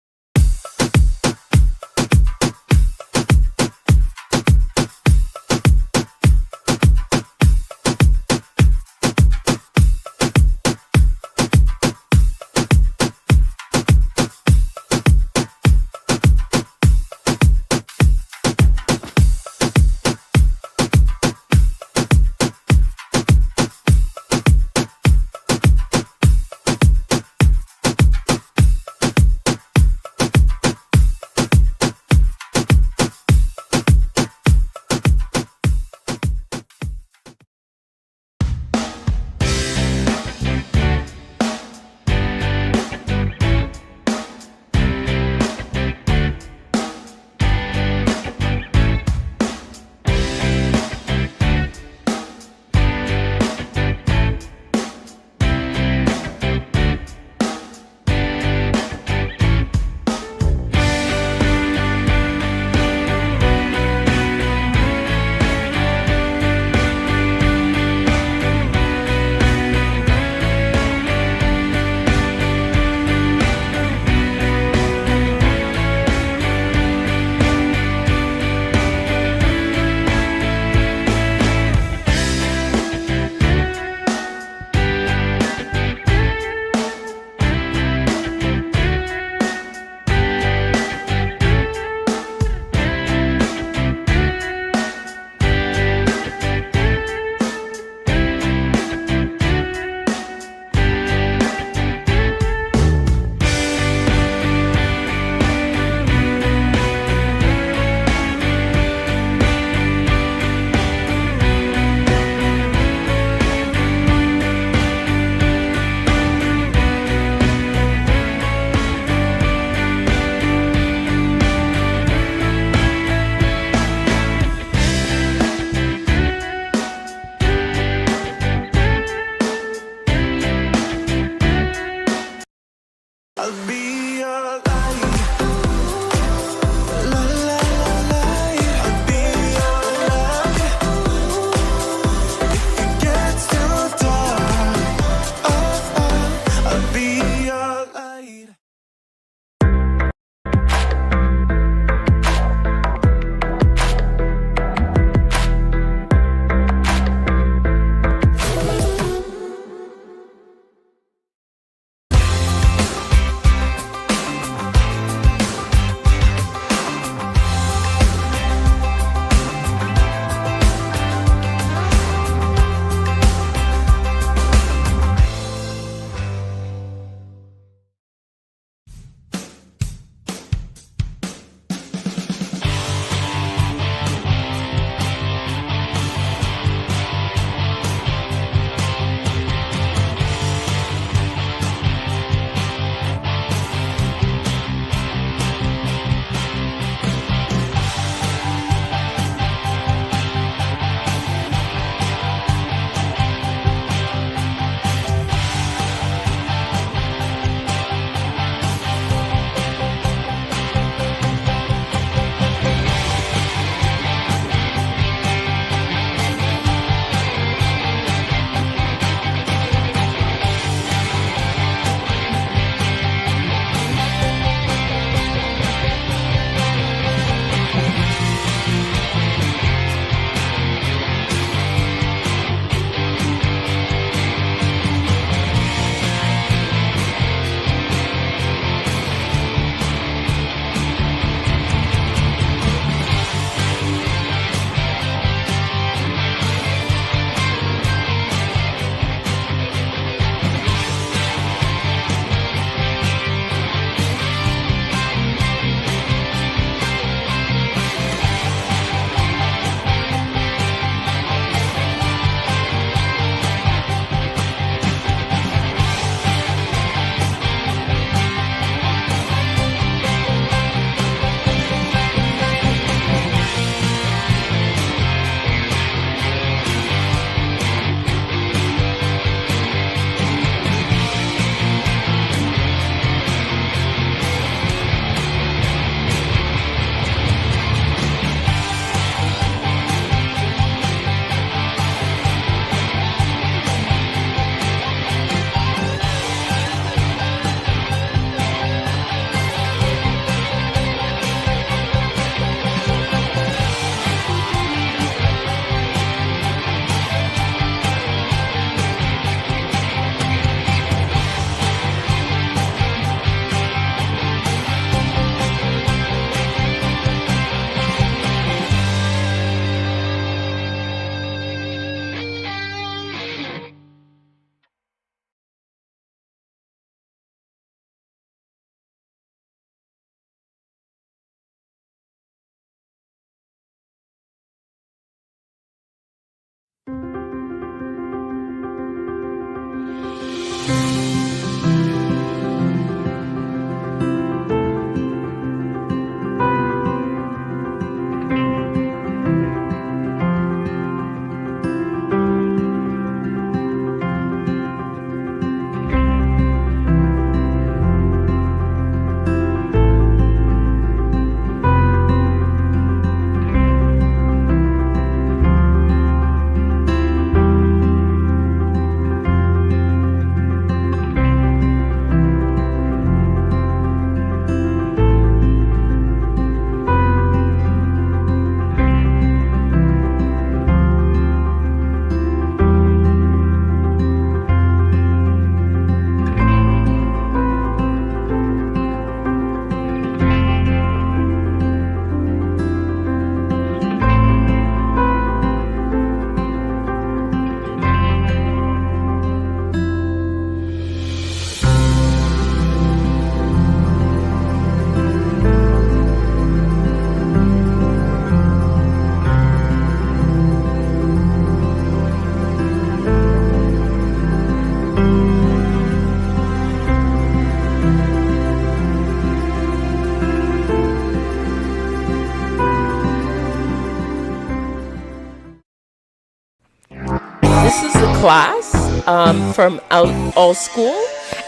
This is a class from All School,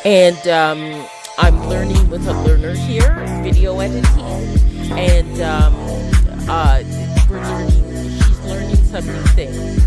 and I'm learning with a learner here, video editing, and she's learning some new things.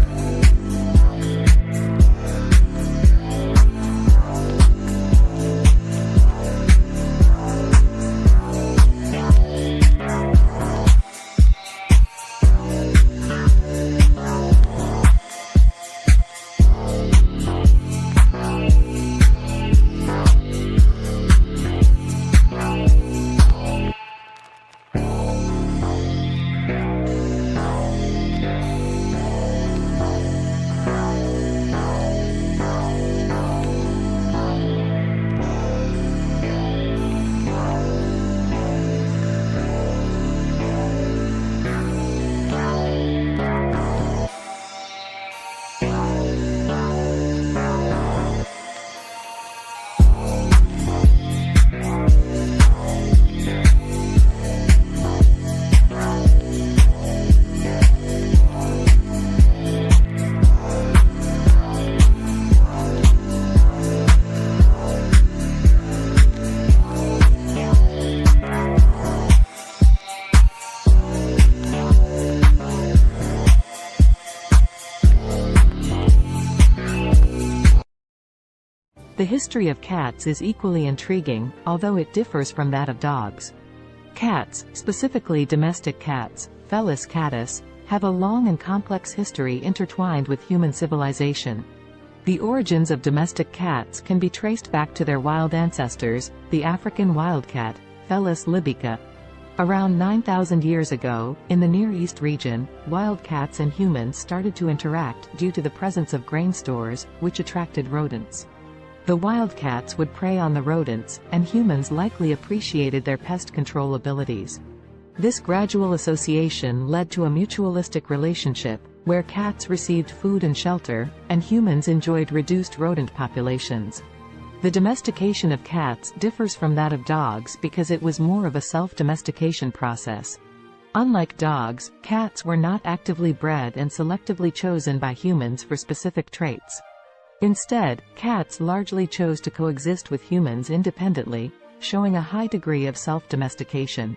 The history of cats is equally intriguing, although it differs from that of dogs. Cats, specifically domestic cats, Felis catus, have a long and complex history intertwined with human civilization. The origins of domestic cats can be traced back to their wild ancestors, the African wildcat, Felis libica. Around 9,000 years ago, in the Near East region, wildcats and humans started to interact due to the presence of grain stores, which attracted rodents. The wildcats would prey on the rodents, and humans likely appreciated their pest control abilities. This gradual association led to a mutualistic relationship, where cats received food and shelter, and humans enjoyed reduced rodent populations. The domestication of cats differs from that of dogs because it was more of a self-domestication process. Unlike dogs, cats were not actively bred and selectively chosen by humans for specific traits. Instead, cats largely chose to coexist with humans independently, showing a high degree of self-domestication.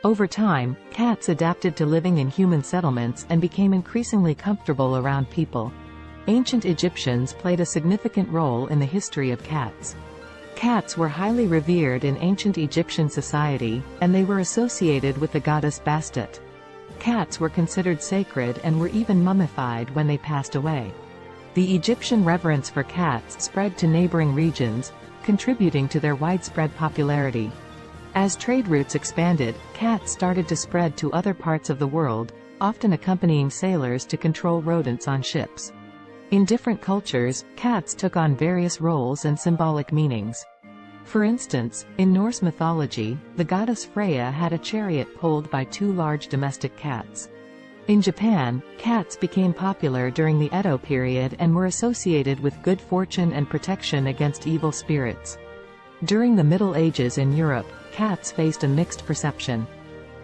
Over time, cats adapted to living in human settlements and became increasingly comfortable around people. Ancient Egyptians played a significant role in the history of cats. Cats were highly revered in ancient Egyptian society, and they were associated with the goddess Bastet. Cats were considered sacred and were even mummified when they passed away. The Egyptian reverence for cats spread to neighboring regions, contributing to their widespread popularity. As trade routes expanded, cats started to spread to other parts of the world, often accompanying sailors to control rodents on ships. In different cultures, cats took on various roles and symbolic meanings. For instance, in Norse mythology, the goddess Freya had a chariot pulled by two large domestic cats. In Japan, cats became popular during the Edo period and were associated with good fortune and protection against evil spirits. During the Middle Ages in Europe, cats faced a mixed perception.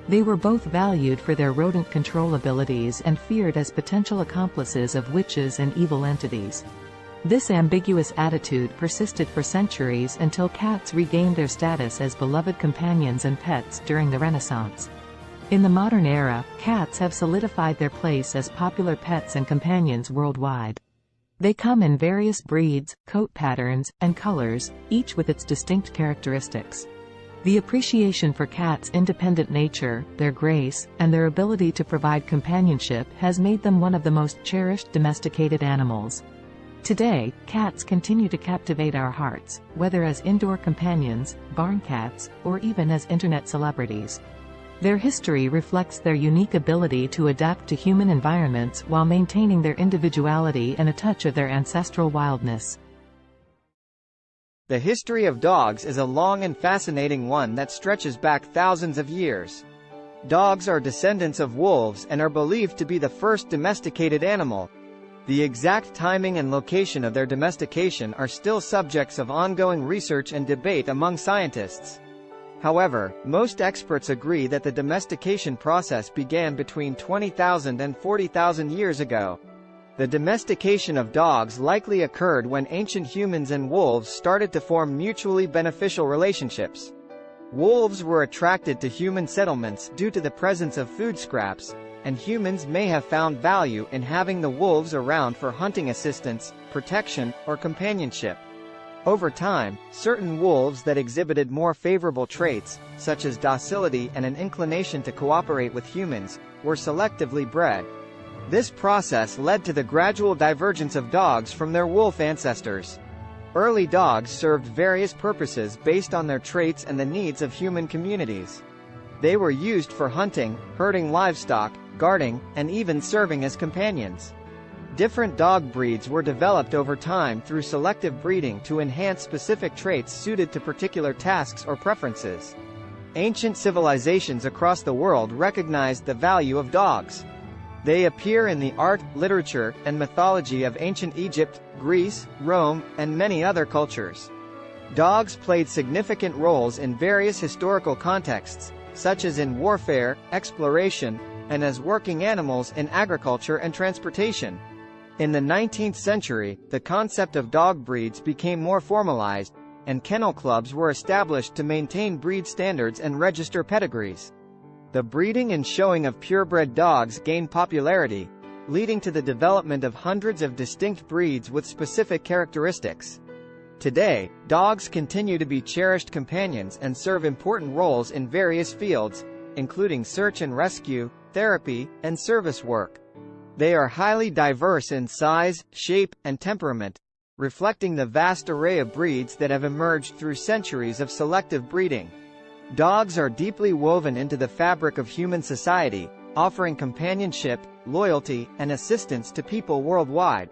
They were both valued for their rodent control abilities and feared as potential accomplices of witches and evil entities. This ambiguous attitude persisted for centuries until cats regained their status as beloved companions and pets during the Renaissance. In the modern era, cats have solidified their place as popular pets and companions worldwide. They come in various breeds, coat patterns, and colors, each with its distinct characteristics. The appreciation for cats' independent nature, their grace, and their ability to provide companionship has made them one of the most cherished domesticated animals. Today, cats continue to captivate our hearts, whether as indoor companions, barn cats, or even as internet celebrities. Their history reflects their unique ability to adapt to human environments while maintaining their individuality and a touch of their ancestral wildness. The history of dogs is a long and fascinating one that stretches back thousands of years. Dogs are descendants of wolves and are believed to be the first domesticated animal. The exact timing and location of their domestication are still subjects of ongoing research and debate among scientists. However, most experts agree that the domestication process began between 20,000 and 40,000 years ago. The domestication of dogs likely occurred when ancient humans and wolves started to form mutually beneficial relationships. Wolves were attracted to human settlements due to the presence of food scraps, and humans may have found value in having the wolves around for hunting assistance, protection, or companionship. Over time, certain wolves that exhibited more favorable traits, such as docility and an inclination to cooperate with humans, were selectively bred. This process led to the gradual divergence of dogs from their wolf ancestors. Early dogs served various purposes based on their traits and the needs of human communities. They were used for hunting, herding livestock, guarding, and even serving as companions. Different dog breeds were developed over time through selective breeding to enhance specific traits suited to particular tasks or preferences. Ancient civilizations across the world recognized the value of dogs. They appear in the art, literature, and mythology of ancient Egypt, Greece, Rome, and many other cultures. Dogs played significant roles in various historical contexts, such as in warfare, exploration, and as working animals in agriculture and transportation. In the 19th century, the concept of dog breeds became more formalized, and kennel clubs were established to maintain breed standards and register pedigrees. The breeding and showing of purebred dogs gained popularity, leading to the development of hundreds of distinct breeds with specific characteristics. Today, dogs continue to be cherished companions and serve important roles in various fields, including search and rescue, therapy, and service work. They are highly diverse in size, shape, and temperament, reflecting the vast array of breeds that have emerged through centuries of selective breeding. Dogs are deeply woven into the fabric of human society, offering companionship, loyalty, and assistance to people worldwide.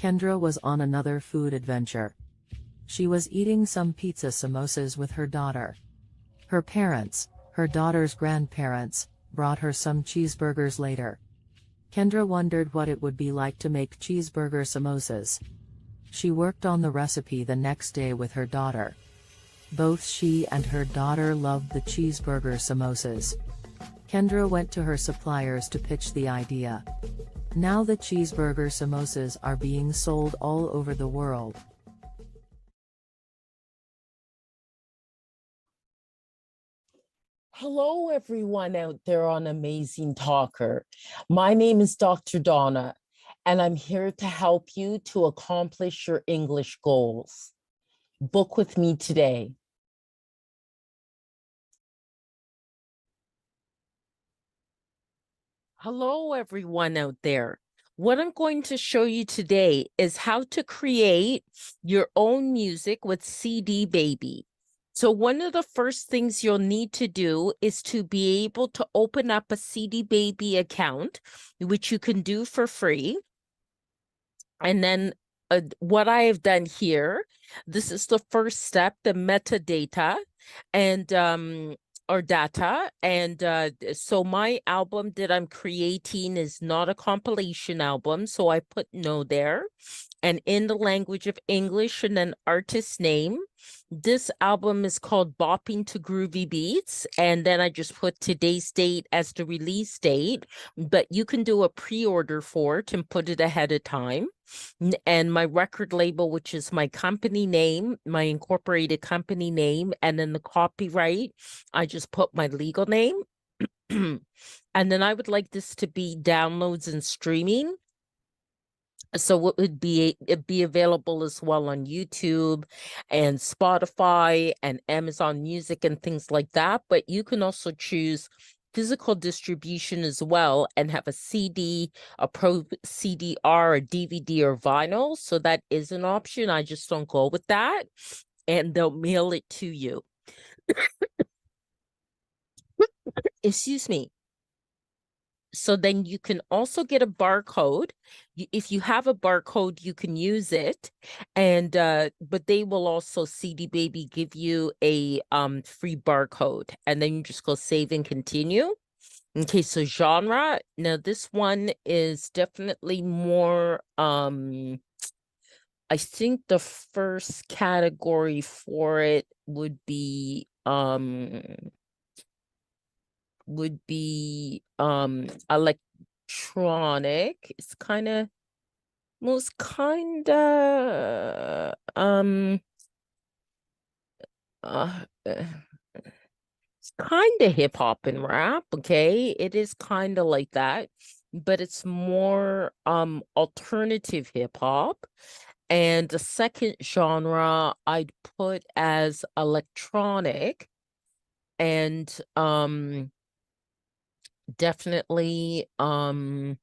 Kendra was on another food adventure. She was eating some pizza samosas with her daughter. Her parents, her daughter's grandparents, brought her some cheeseburgers later. Kendra wondered what it would be like to make cheeseburger samosas. She worked on the recipe the next day with her daughter. Both she and her daughter loved the cheeseburger samosas. Kendra went to her suppliers to pitch the idea. Now the cheeseburger samosas are being sold all over the world. Hello, everyone out there on Amazing Talker. My name is Dr. Donna, and I'm here to help you to accomplish your English goals. Book with me today. Hello, everyone out there. What I'm going to show you today is how to create your own music with CD Baby. So one of the first things you'll need to do is to be able to open up a CD Baby account, which you can do for free. And then what I have done here, this is the first step, the metadata and or data. And so my album that I'm creating is not a compilation album. So I put no there. And in the language of English and an artist name. This album is called Bopping to Groovy Beats. And then I just put today's date as the release date. But you can do a pre-order for it and put it ahead of time. And my record label, which is my company name, my incorporated company name, and then the copyright, I just put my legal name. And then I would like this to be downloads and streaming. So it'd be available as well on YouTube and Spotify and Amazon Music and things like that. But you can also choose physical distribution as well and have a CD, a Pro CDR, a DVD, or vinyl. So that is an option. I just don't go with that. And they'll mail it to you. Excuse me. So then you can also get a barcode. If you have a barcode, you can use it. And but they will also, CD Baby, give you a free barcode. And then you just go save and continue. Okay, so genre. Now this one is definitely more I think the first category for it would be electronic. It's kind of most kind of it's kind of hip hop and rap. Okay, it is kind of like that, but it's more alternative hip hop. And the second genre I'd put as electronic, and definitely I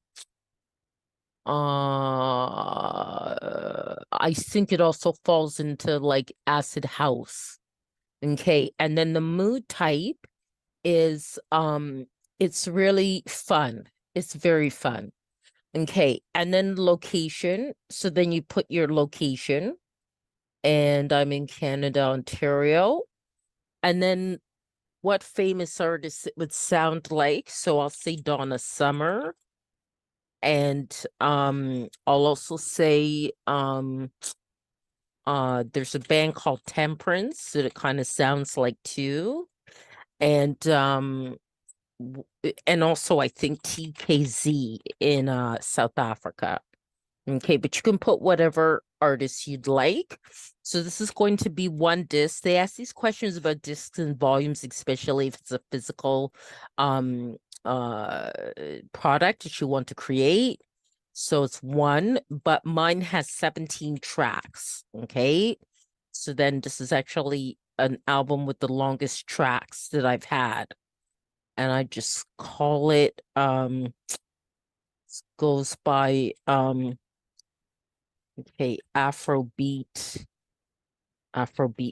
think it also falls into like acid house. Okay, and then the mood type is it's really fun. It's very fun. Okay, and then location. So then you put your location, and I'm in Canada, Ontario. And then what famous artist it would sound like. So I'll say Donna Summer. And I'll also say there's a band called Temperance that it kind of sounds like too. And also I think TKZ in South Africa. Okay, but you can put whatever artist you'd like. So this is going to be one disc. They ask these questions about discs and volumes, especially if it's a physical product that you want to create. So it's one, but mine has 17 tracks. Okay, so then this is actually an album with the longest tracks that I've had, and I just call it goes by okay, Afrobeat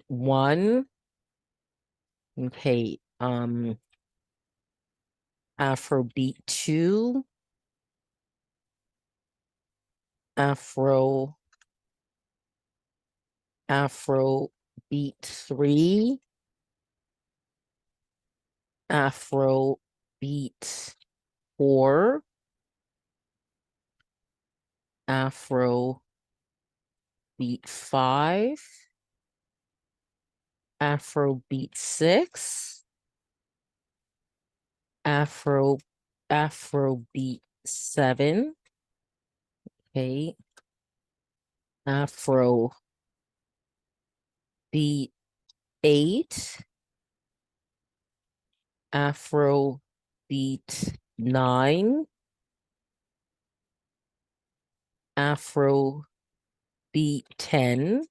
1. Okay, Afrobeat 2, Afrobeat Afro beat 3, Afro beat 4, Afro beat 5, Afro beat 6, Afro beat 7, okay, Afro beat 8, Afro beat 9, Afro beat 10,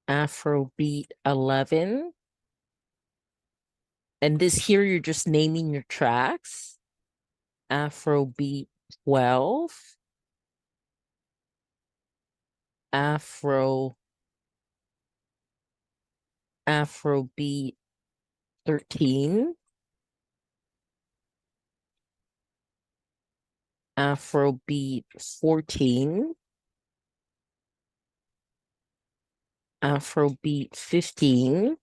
Afro beat 11, and this here you're just naming your tracks. Afro beat 12, Afro beat 13, Afro beat 14, Afro beat 15,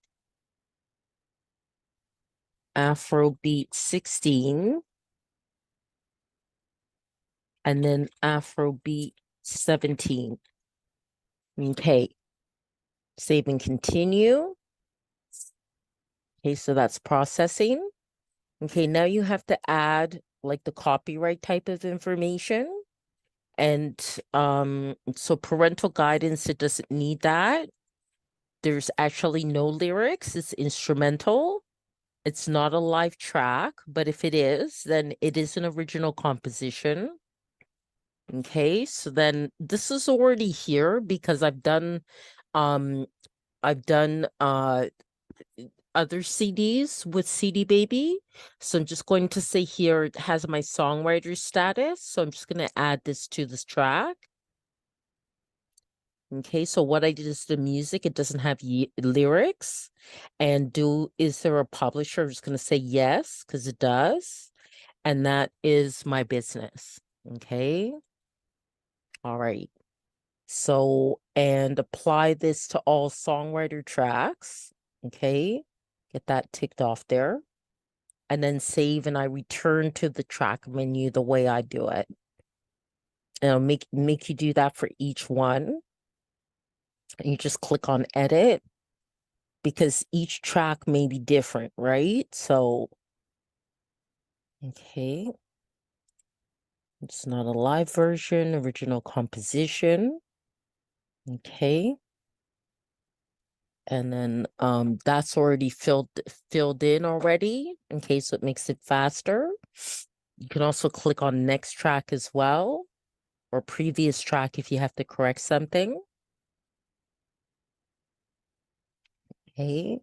Afro beat 16, and then Afro beat 17. Okay, save and continue. Okay, so that's processing. Okay, now you have to add like the copyright type of information. And so parental guidance, it doesn't need that. There's actually no lyrics, it's instrumental. It's not a live track, but if it is, then it is an original composition. Okay, so then this is already here because I've done other CDs with CD Baby. So I'm just going to say here it has my songwriter status. So I'm just going to add this to this track. Okay, so what I did is the music, it doesn't have lyrics. And is there a publisher? I'm just going to say yes, because it does. And that is my business. Okay. All right. So, and apply this to all songwriter tracks. Okay. Get that ticked off there. And then save, and I return to the track menu the way I do it. And I'll make you do that for each one. And you just click on edit because each track may be different, right? So, okay. It's not a live version, original composition. Okay. And then that's already filled in already. Okay, so it makes it faster. You can also click on next track as well, or previous track if you have to correct something. Okay,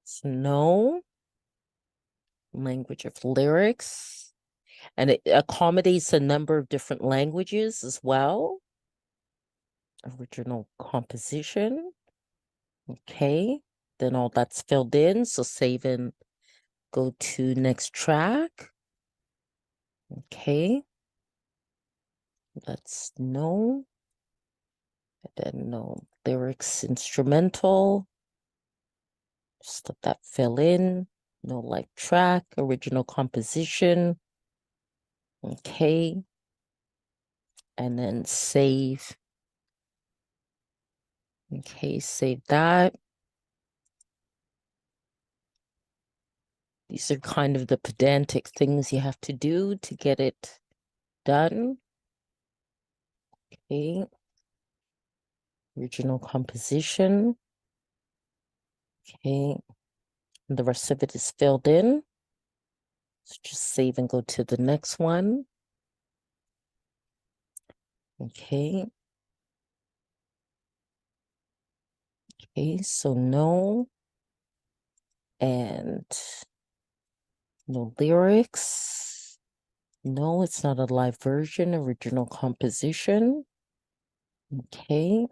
so no language of lyrics, and it accommodates a number of different languages as well. Original composition. Okay, then all that's filled in, so save and go to next track. Okay, that's no, and then no lyrics, instrumental. Just let that fill in. No live track, original composition. Okay, and then save. Okay, save that. These are kind of the pedantic things you have to do to get it done. Okay. Original composition. Okay. And the rest of it is filled in. So just save and go to the next one. Okay. Okay, so no. And no lyrics. No, it's not a live version, original composition. Okay.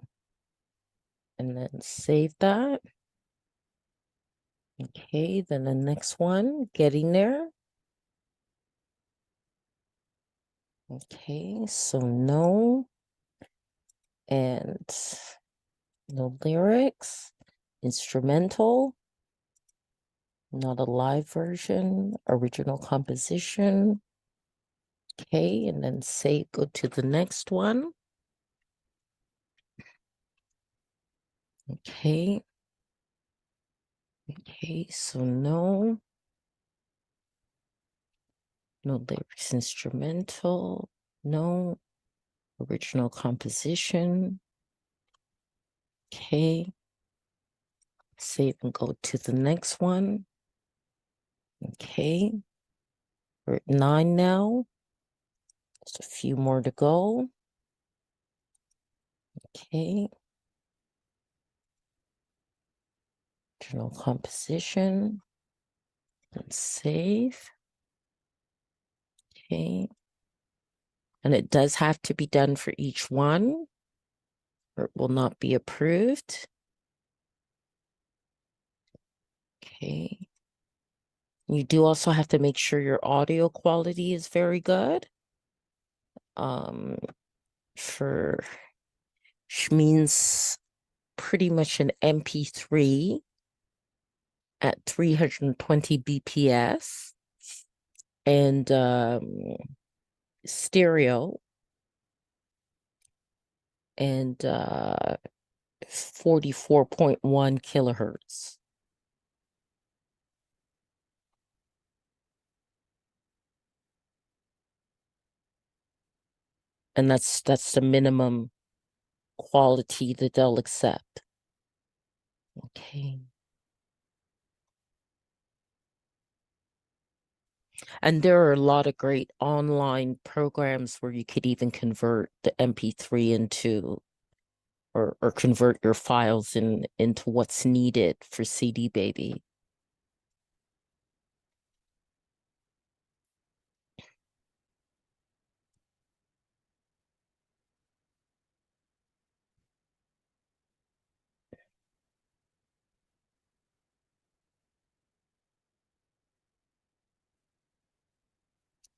And then save that. Okay, then the next one, getting there. Okay, so no. And no lyrics, instrumental, not a live version, original composition. Okay, and then say go to the next one. Okay. Okay, so no lyrics, instrumental, no original composition. Okay. Save and go to the next one. Okay. We're at 9 now. Just a few more to go. Okay. Original composition. And save. Okay. And it does have to be done for each one, or it will not be approved. Okay. You do also have to make sure your audio quality is very good. For which means pretty much an MP3 at 320 BPS and stereo and 44.1 kilohertz. And that's the minimum quality that they'll accept. Okay. And there are a lot of great online programs where you could even convert the MP3 into or convert your files into what's needed for CD Baby.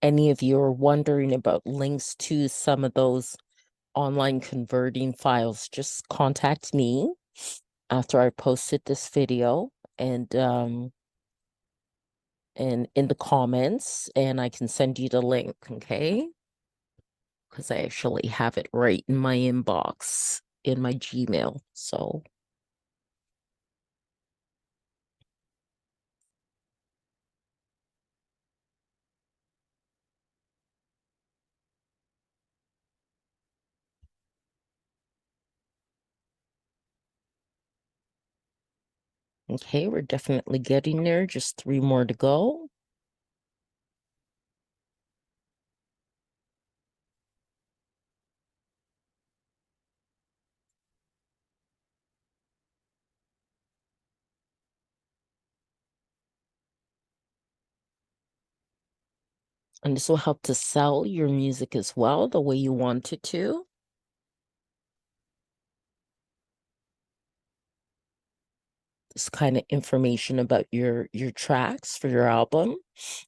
Any of you are wondering about links to some of those online converting files, just contact me after I posted this video and in the comments, and I can send you the link, okay? Because I actually have it right in my inbox in my Gmail. So okay, we're definitely getting there. Just 3 more to go. And this will help to sell your music as well, the way you want it to. This kind of information about your tracks for your album.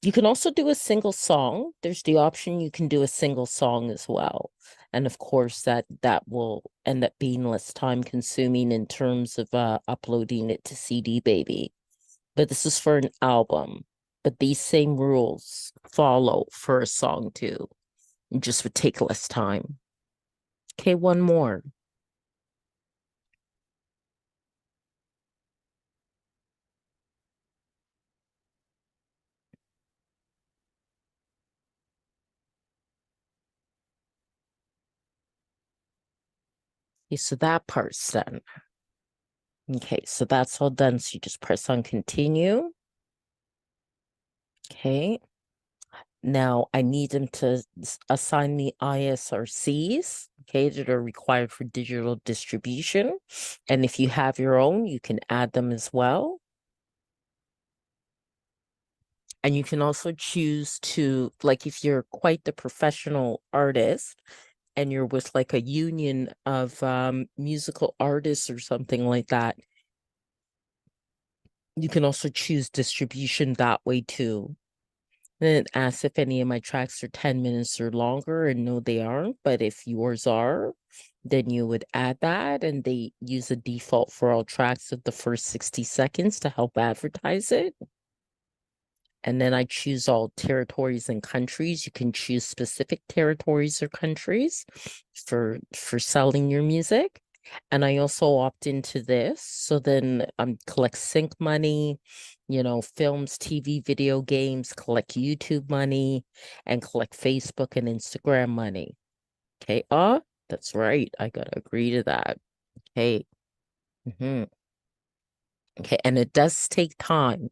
You can also do a single song. There's the option you can do a single song as well. And of course that will end up being less time consuming in terms of uploading it to CD Baby. But this is for an album. But these same rules follow for a song too. It just would take less time. Okay, one more. Okay, so that part's done. Okay, so that's all done. So you just press on continue. Okay. Now I need them to assign the ISRCs, okay, that are required for digital distribution. And if you have your own, you can add them as well. And you can also choose to, like, if you're quite the professional artist and you're with like a union of musical artists or something like that, you can also choose distribution that way too. Then it asks if any of my tracks are 10 minutes or longer, and no, they aren't. But if yours are, then you would add that, and they use a default for all tracks of the first 60 seconds to help advertise it. And then I choose all territories and countries. You can choose specific territories or countries for selling your music. And I also opt into this. So then collect sync money, films, TV, video games, collect YouTube money, and collect Facebook and Instagram money. Okay. That's right. I gotta agree to that. Okay. Okay. And it does take time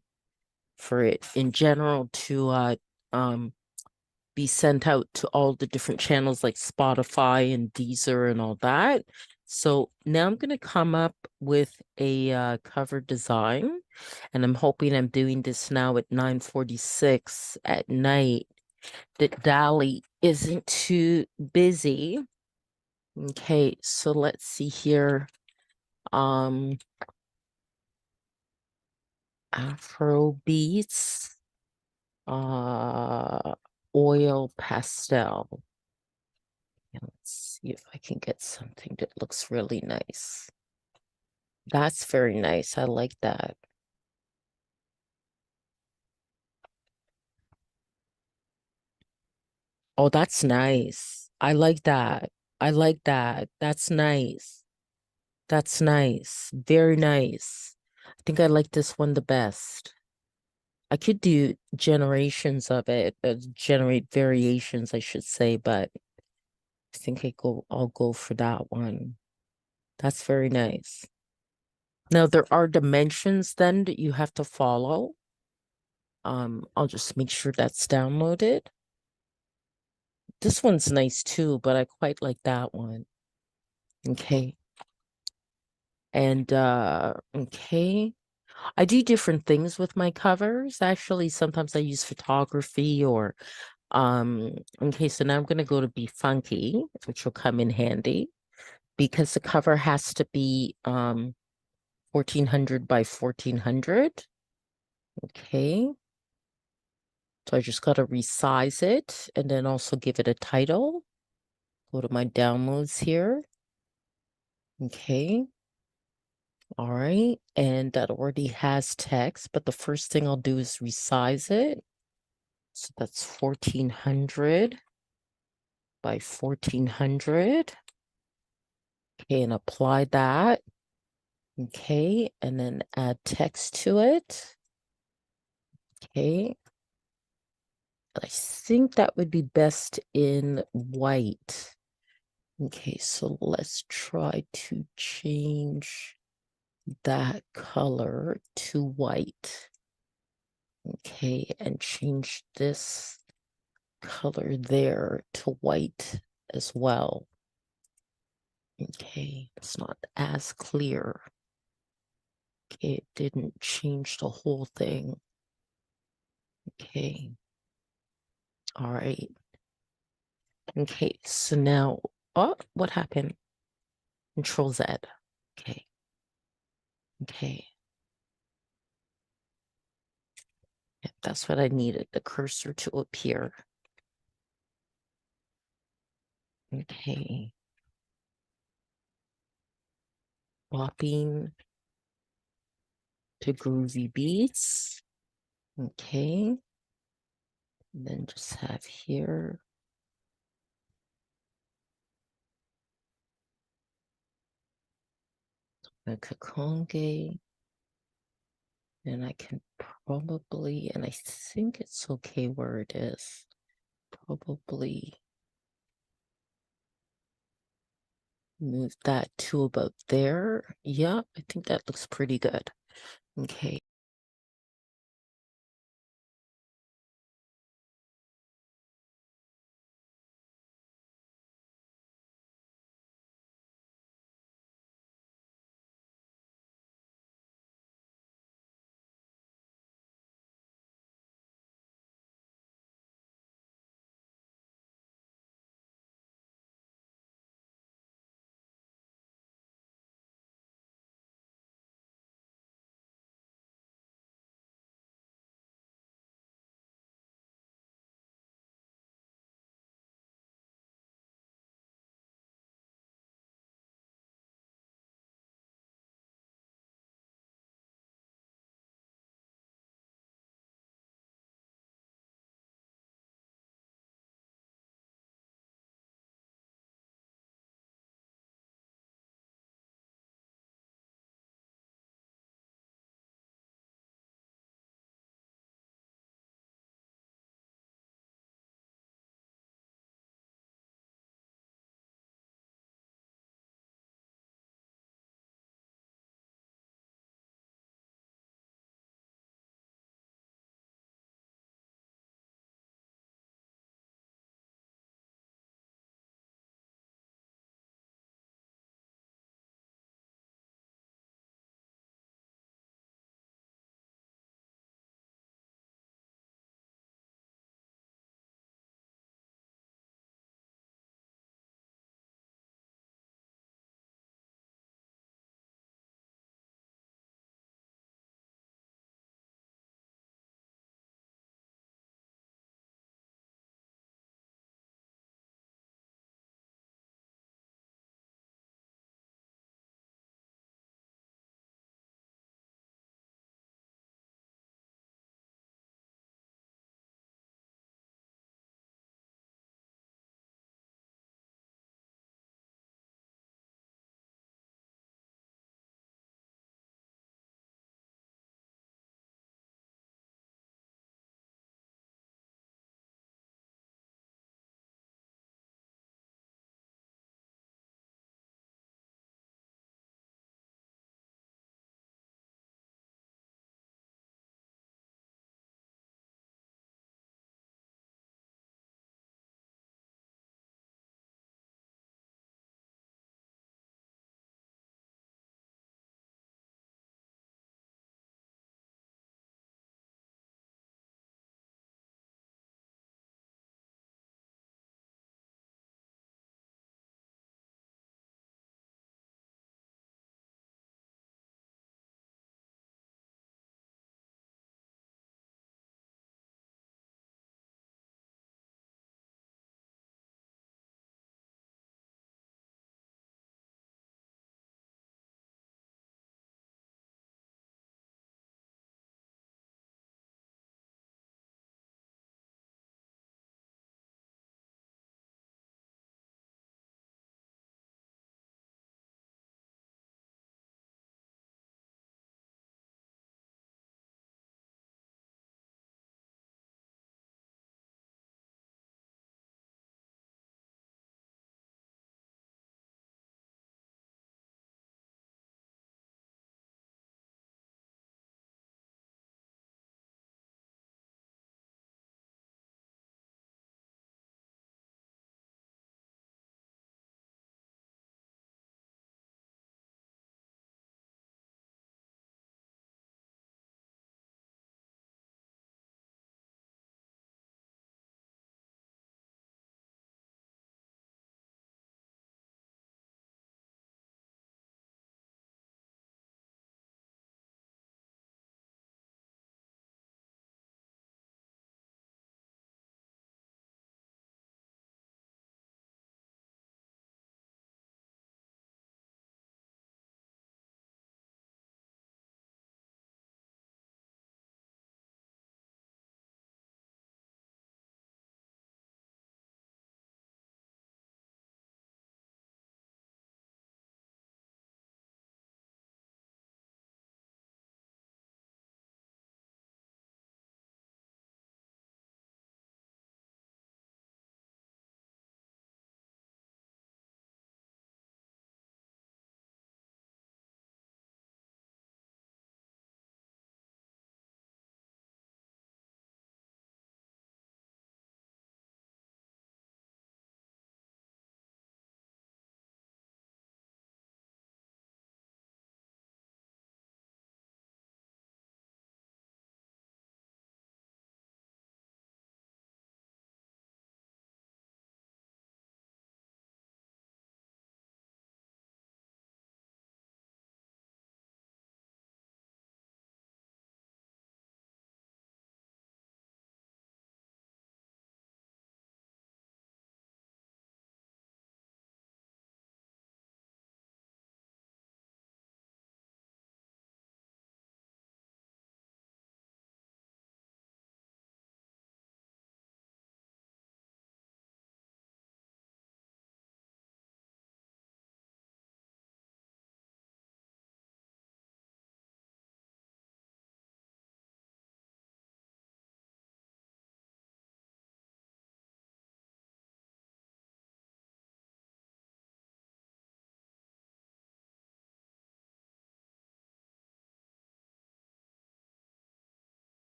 for it in general to be sent out to all the different channels like Spotify and Deezer and all that. So now I'm going to come up with a cover design, and I'm hoping I'm doing this now at 9:46 at night, that Dali isn't too busy. Okay, so let's see here. Afro beats, oil pastel. And let's see if I can get something that looks really nice. That's very nice. I like that. Oh, that's nice. I like that. I like that. That's nice. That's nice. Very nice. I think I like this one the best. I could do generations of it, generate variations, I should say, but I think I'll go for that one. That's very nice. Now there are dimensions then that you have to follow. I'll just make sure that's downloaded. This one's nice too, but I quite like that one. Okay. And okay. I do different things with my covers. Actually, sometimes I use photography or okay, so now I'm gonna go to Be Funky, which will come in handy because the cover has to be 1400 by 1400. Okay. So I just got to resize it and then also give it a title. Go to my downloads here. Okay. All right. And that already has text, but the first thing I'll do is resize it. So that's 1400 by 1400. Okay. And apply that. Okay. And then add text to it. Okay. I think that would be best in white. Okay, so let's try to change that color to white. Okay, and change this color there to white as well. Okay, it's not as clear. Okay, it didn't change the whole thing. Okay. All right. Okay, so now, what happened? Control Z. Okay. Okay. Yep, that's what I needed, the cursor to appear. Okay. Swapping to groovy beats. Okay. And then just have here. Donna Kakonge. And I can probably, and I think it's okay where it is. Probably move that to about there. Yeah, I think that looks pretty good. Okay.